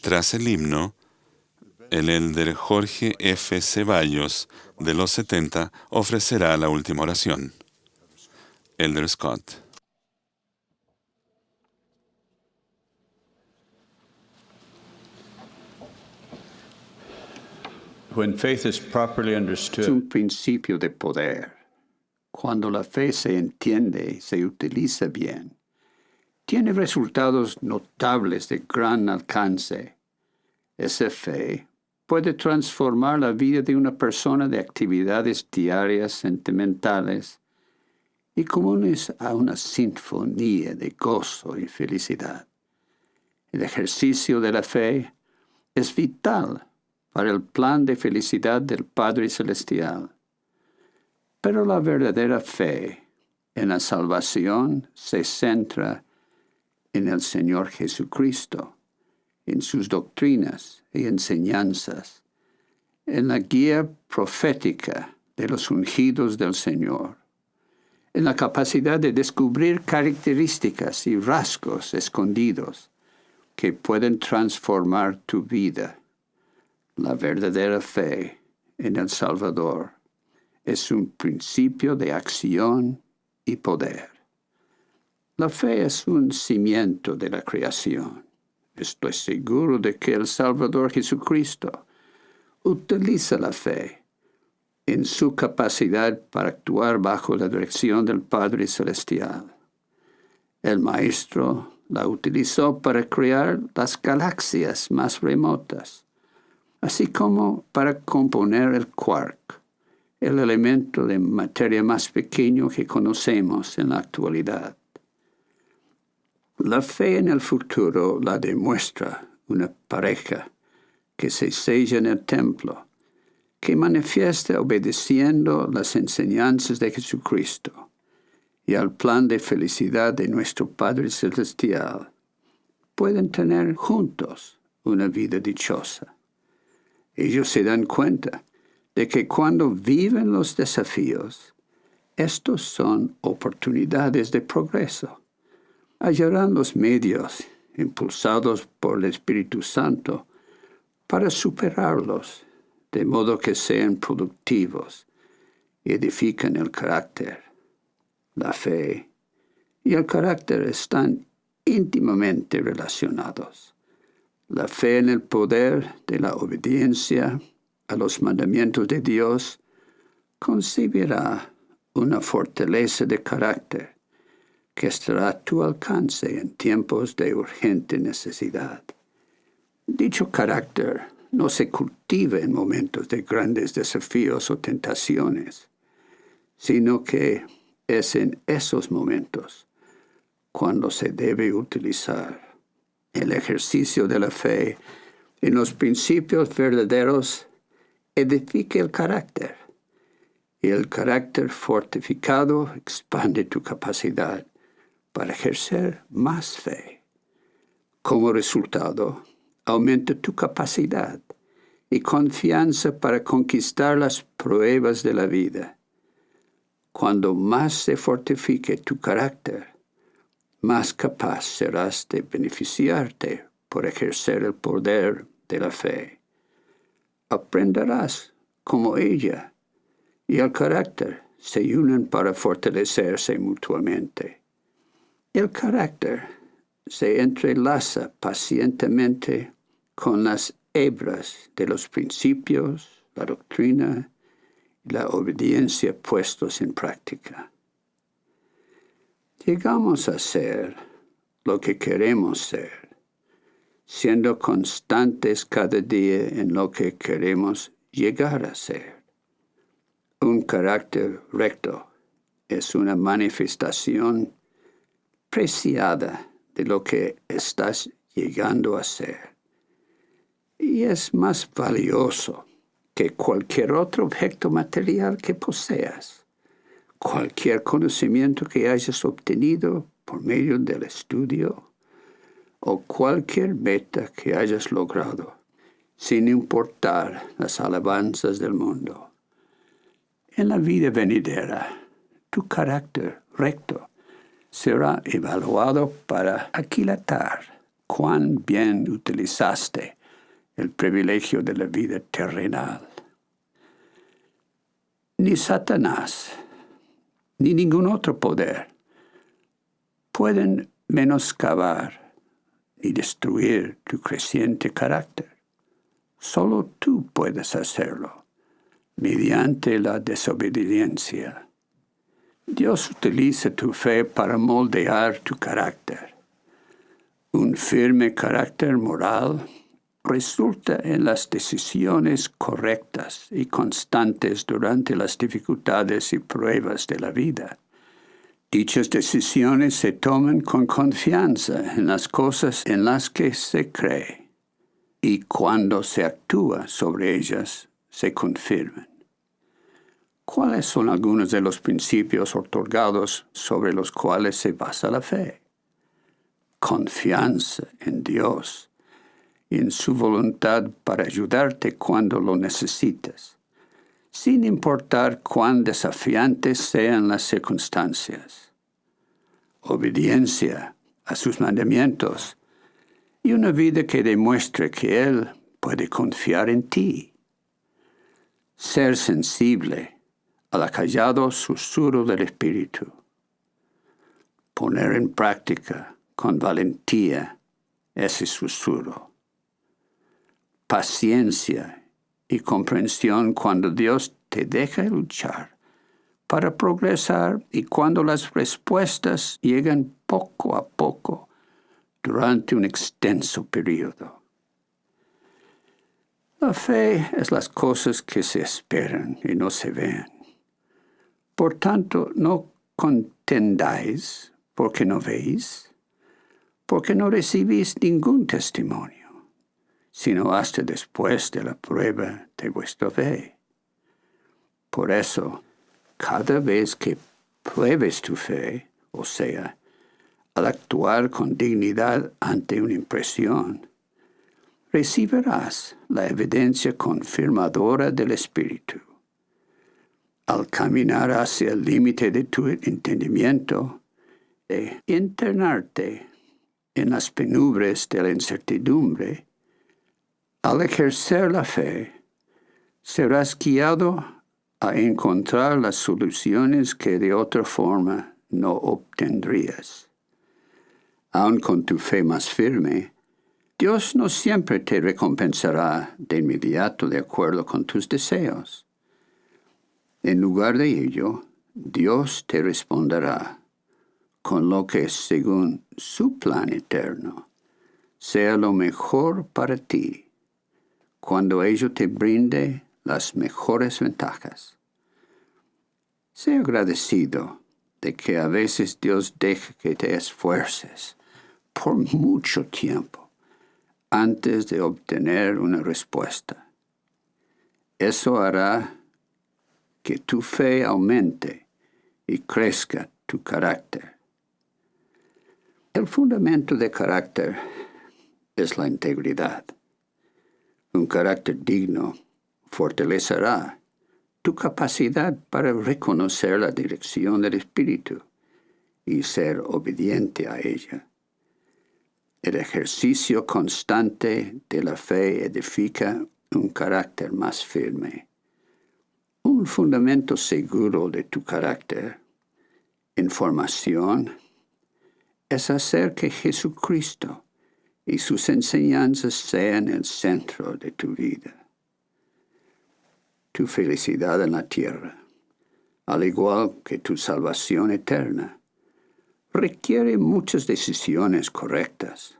Tras el himno, el elder Jorge F. Ceballos, de los 70, ofrecerá la última oración. Elder Scott. Es un principio de poder. Cuando la fe se entiende y se utiliza bien, tiene resultados notables de gran alcance. Esa fe puede transformar la vida de una persona de actividades diarias sentimentales y comunes a una sinfonía de gozo y felicidad. El ejercicio de la fe es vital para el plan de felicidad del Padre Celestial. Pero la verdadera fe en la salvación se centra en el Señor Jesucristo, en sus doctrinas y enseñanzas, en la guía profética de los ungidos del Señor. en la capacidad de descubrir características y rasgos escondidos que pueden transformar tu vida. La verdadera fe en el Salvador es un principio de acción y poder. La fe es un cimiento de la creación. Estoy seguro de que el Salvador Jesucristo utiliza la fe en su capacidad para actuar bajo la dirección del Padre Celestial. El Maestro la utilizó para crear las galaxias más remotas, así como para componer el quark, el elemento de materia más pequeño que conocemos en la actualidad. La fe en el futuro la demuestra una pareja que se sella en el templo, que manifiesta obedeciendo las enseñanzas de Jesucristo y al plan de felicidad de nuestro Padre Celestial, pueden tener juntos una vida dichosa. Ellos se dan cuenta de que cuando viven los desafíos, estos son oportunidades de progreso. Hallarán los medios, impulsados por el Espíritu Santo, para superarlos, de modo que sean productivos y edifican el carácter. La fe y el carácter están íntimamente relacionados. La fe en el poder de la obediencia a los mandamientos de Dios concebirá una fortaleza de carácter que estará a tu alcance en tiempos de urgente necesidad. Dicho carácter no se cultiva en momentos de grandes desafíos o tentaciones, sino que es en esos momentos cuando se debe utilizar el ejercicio de la fe en los principios verdaderos. Edifica el carácter, y el carácter fortificado expande tu capacidad para ejercer más fe. Como resultado, aumenta tu capacidad y confianza para conquistar las pruebas de la vida. Cuando más se fortifique tu carácter, más capaz serás de beneficiarte por ejercer el poder de la fe. Aprenderás como ella y el carácter se unen para fortalecerse mutuamente. El carácter se entrelaza pacientemente con las hebras de los principios, la doctrina y la obediencia puestos en práctica. Llegamos a ser lo que queremos ser, siendo constantes cada día en lo que queremos llegar a ser. Un carácter recto es una manifestación preciada de lo que estás llegando a ser, y es más valioso que cualquier otro objeto material que poseas, cualquier conocimiento que hayas obtenido por medio del estudio, o cualquier meta que hayas logrado, sin importar las alabanzas del mundo. En la vida venidera, tu carácter recto será evaluado para aquilatar cuán bien utilizaste el privilegio de la vida terrenal. Ni Satanás, ni ningún otro poder pueden menoscabar y destruir tu creciente carácter. Solo tú puedes hacerlo, mediante la desobediencia. Dios utiliza tu fe para moldear tu carácter. Un firme carácter moral resulta en las decisiones correctas y constantes durante las dificultades y pruebas de la vida. Dichas decisiones se toman con confianza en las cosas en las que se cree, y cuando se actúa sobre ellas, se confirman. ¿Cuáles son algunos de los principios otorgados sobre los cuales se basa la fe? Confianza en Dios y en su voluntad para ayudarte cuando lo necesitas, sin importar cuán desafiantes sean las circunstancias. Obediencia a sus mandamientos y una vida que demuestre que Él puede confiar en ti. Ser sensible al acallado susurro del Espíritu. Poner en práctica con valentía ese susurro. Paciencia y comprensión cuando Dios te deja luchar para progresar y cuando las respuestas llegan poco a poco durante un extenso periodo. La fe es las cosas que se esperan y no se ven. Por tanto, no contendáis porque no veis, porque no recibís ningún testimonio, sino hasta después de la prueba de vuestra fe. Por eso, cada vez que pruebes tu fe, o sea, al actuar con dignidad ante una impresión, recibirás la evidencia confirmadora del Espíritu. Al caminar hacia el límite de tu entendimiento e internarte en las penumbres de la incertidumbre, al ejercer la fe, serás guiado a encontrar las soluciones que de otra forma no obtendrías. Aun con tu fe más firme, Dios no siempre te recompensará de inmediato de acuerdo con tus deseos. En lugar de ello, Dios te responderá con lo que, según su plan eterno, sea lo mejor para ti, cuando ello te brinde las mejores ventajas. Sé agradecido de que a veces Dios deje que te esfuerces por mucho tiempo antes de obtener una respuesta. Eso hará que tu fe aumente y crezca tu carácter. El fundamento de carácter es la integridad. Un carácter digno fortalecerá tu capacidad para reconocer la dirección del Espíritu y ser obediente a ella. El ejercicio constante de la fe edifica un carácter más firme. Un fundamento seguro de tu carácter, en formación, es hacer que Jesucristo y sus enseñanzas sean el centro de tu vida. Tu felicidad en la tierra, al igual que tu salvación eterna, requiere muchas decisiones correctas,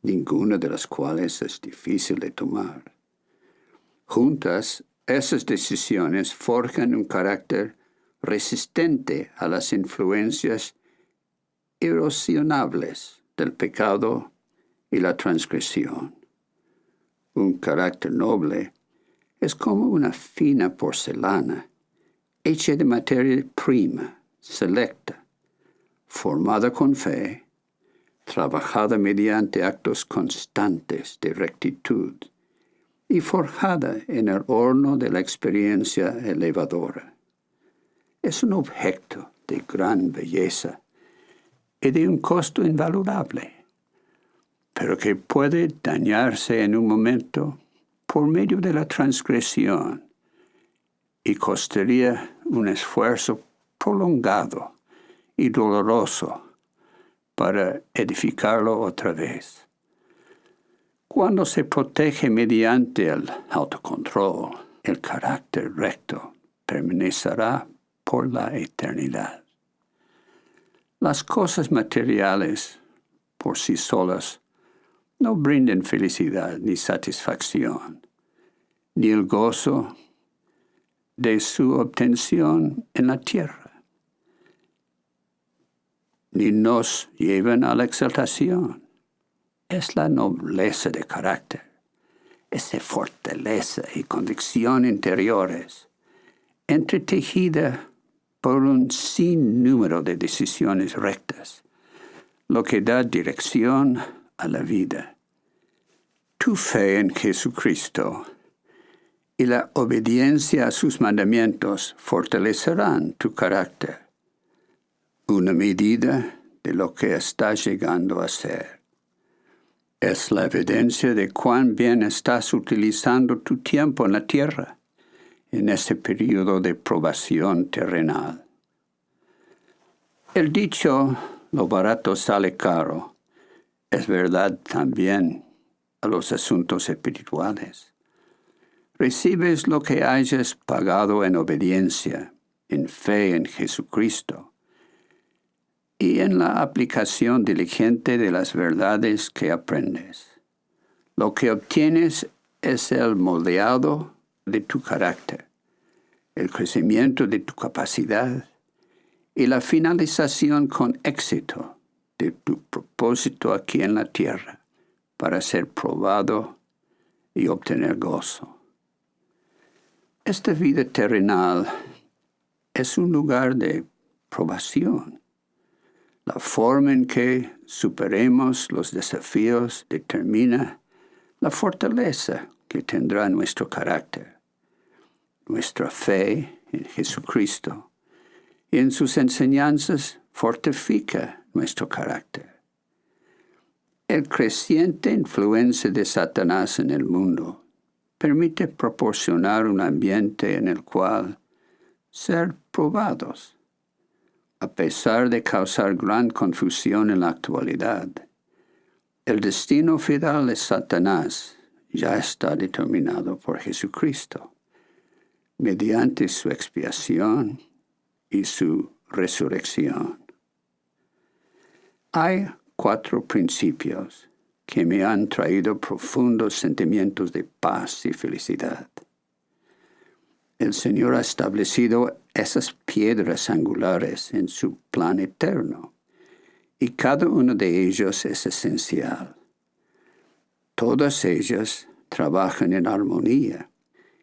ninguna de las cuales es difícil de tomar. Juntas, esas decisiones forjan un carácter resistente a las influencias erosionables del pecado y la transgresión. Un carácter noble es como una fina porcelana, hecha de materia prima, selecta, formada con fe, trabajada mediante actos constantes de rectitud y forjada en el horno de la experiencia elevadora. Es un objeto de gran belleza y de un costo invalorable, pero que puede dañarse en un momento por medio de la transgresión y costaría un esfuerzo prolongado y doloroso para edificarlo otra vez. Cuando se protege mediante el autocontrol, el carácter recto permanecerá por la eternidad. Las cosas materiales, por sí solas, no brindan felicidad ni satisfacción, ni el gozo de su obtención en la tierra, ni nos llevan a la exaltación. Es la nobleza de carácter, esa fortaleza y convicción interiores, entretejida por un sinnúmero de decisiones rectas, lo que da dirección a la vida. Tu fe en Jesucristo y la obediencia a sus mandamientos fortalecerán tu carácter, una medida de lo que estás llegando a ser. Es la evidencia de cuán bien estás utilizando tu tiempo en la tierra, en ese periodo de probación terrenal. El dicho, lo barato sale caro, es verdad también a los asuntos espirituales. Recibes lo que hayas pagado en obediencia, en fe en Jesucristo, y en la aplicación diligente de las verdades que aprendes. Lo que obtienes es el moldeado de tu carácter, el crecimiento de tu capacidad y la finalización con éxito de tu propósito aquí en la tierra para ser probado y obtener gozo. Esta vida terrenal es un lugar de probación. La forma en que superemos los desafíos determina la fortaleza que tendrá nuestro carácter. Nuestra fe en Jesucristo y en sus enseñanzas fortifica nuestro carácter. El creciente influencia de Satanás en el mundo permite proporcionar un ambiente en el cual ser probados, a pesar de causar gran confusión en la actualidad. El destino final de Satanás ya está determinado por Jesucristo, mediante su expiación y su resurrección. Hay 4 principios que me han traído profundos sentimientos de paz y felicidad. El Señor ha establecido esas piedras angulares en su plan eterno, y cada uno de ellos es esencial. Todas ellas trabajan en armonía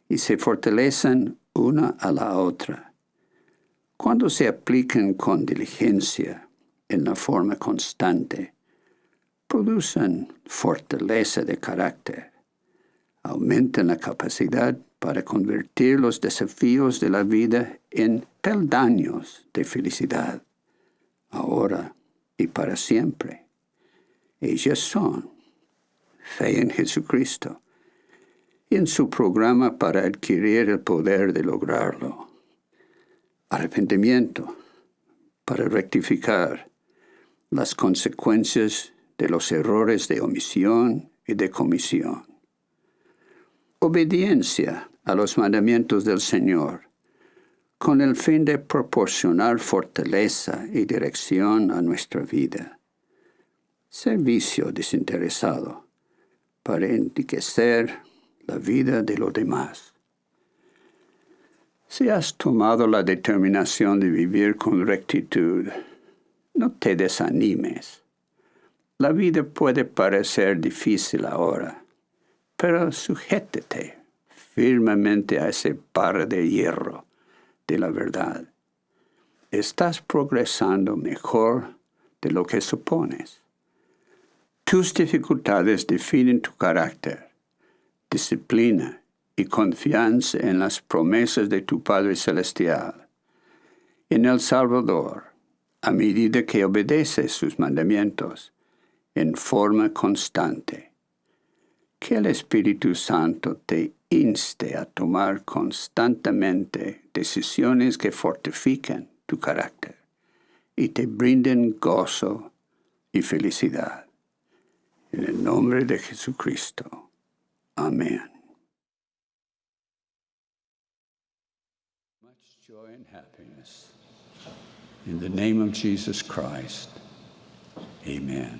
y se fortalecen una a la otra. Cuando se aplican con diligencia, en la forma constante, producen fortaleza de carácter, aumentan la capacidad para convertir los desafíos de la vida en peldaños de felicidad, ahora y para siempre. Ellas son fe en Jesucristo y en su programa para adquirir el poder de lograrlo, arrepentimiento para rectificar las consecuencias de los errores de omisión y de comisión, obediencia a los mandamientos del Señor, con el fin de proporcionar fortaleza y dirección a nuestra vida. Servicio desinteresado para enriquecer la vida de los demás. Si has tomado la determinación de vivir con rectitud, no te desanimes. La vida puede parecer difícil ahora, pero sujétate firmemente a ese par de hierro de la verdad. Estás progresando mejor de lo que supones. Tus dificultades definen tu carácter, disciplina y confianza en las promesas de tu Padre Celestial, en el Salvador, a medida que obedeces sus mandamientos en forma constante. Que el Espíritu Santo te inste a tomar constantemente decisiones que fortifiquen tu carácter y te brinden gozo y felicidad. En el nombre de Jesucristo. Amén. Much joy and happiness. In the name of Jesus Christ. Amen.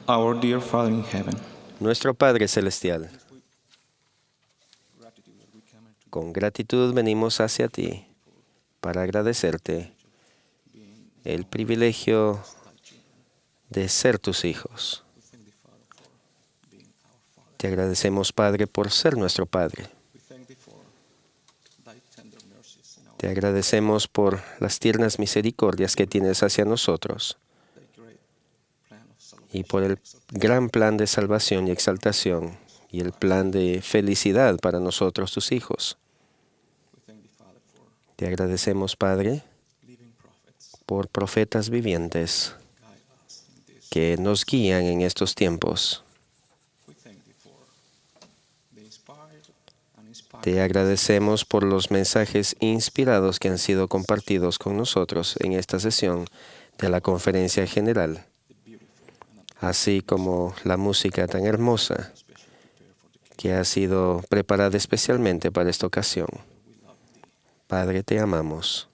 Our dear Father in heaven, Nuestro Padre Celestial, con gratitud venimos hacia ti para agradecerte el privilegio de ser tus hijos. Te agradecemos, Padre, por ser nuestro Padre. Te agradecemos por las tiernas misericordias que tienes hacia nosotros y por el gran plan de salvación y exaltación y el plan de felicidad para nosotros, tus hijos. Te agradecemos, Padre, por profetas vivientes que nos guían en estos tiempos. Te agradecemos por los mensajes inspirados que han sido compartidos con nosotros en esta sesión de la Conferencia General, así como la música tan hermosa que ha sido preparada especialmente para esta ocasión. Padre, te amamos.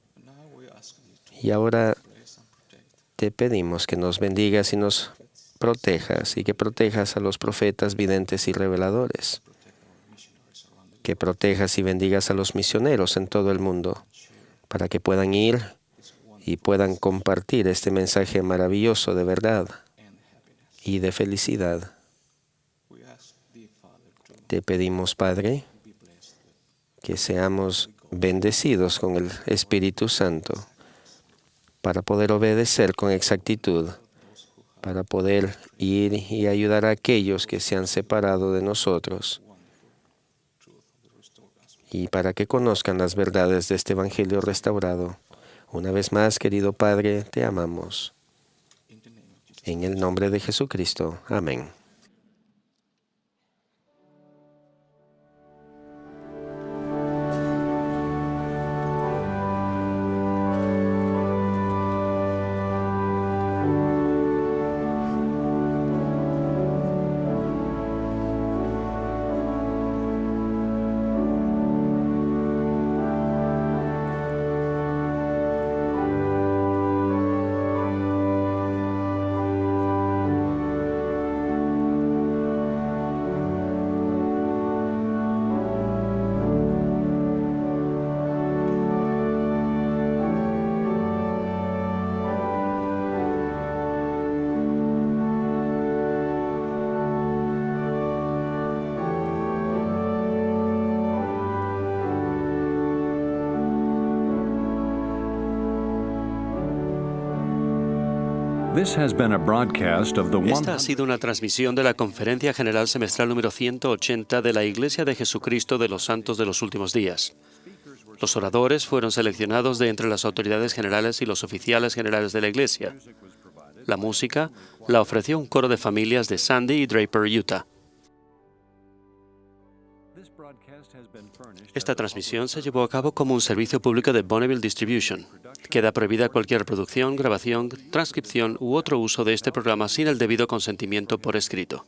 Y ahora te pedimos que nos bendigas y nos protejas, y que protejas a los profetas, videntes y reveladores. Que protejas y bendigas a los misioneros en todo el mundo, para que puedan ir y puedan compartir este mensaje maravilloso de verdad y de felicidad. Te pedimos, Padre, que seamos bendecidos con el Espíritu Santo para poder obedecer con exactitud, para poder ir y ayudar a aquellos que se han separado de nosotros y para que conozcan las verdades de este Evangelio restaurado. Una vez más, querido Padre, te amamos. En el nombre de Jesucristo. Amén. Esta ha sido una transmisión de la Conferencia General Semestral número 180 de la Iglesia de Jesucristo de los Santos de los Últimos Días. Los oradores fueron seleccionados de entre las autoridades generales y los oficiales generales de la Iglesia. La música la ofreció un coro de familias de Sandy y Draper, Utah. Esta transmisión se llevó a cabo como un servicio público de Bonneville Distribution. Queda prohibida cualquier reproducción, grabación, transcripción u otro uso de este programa sin el debido consentimiento por escrito.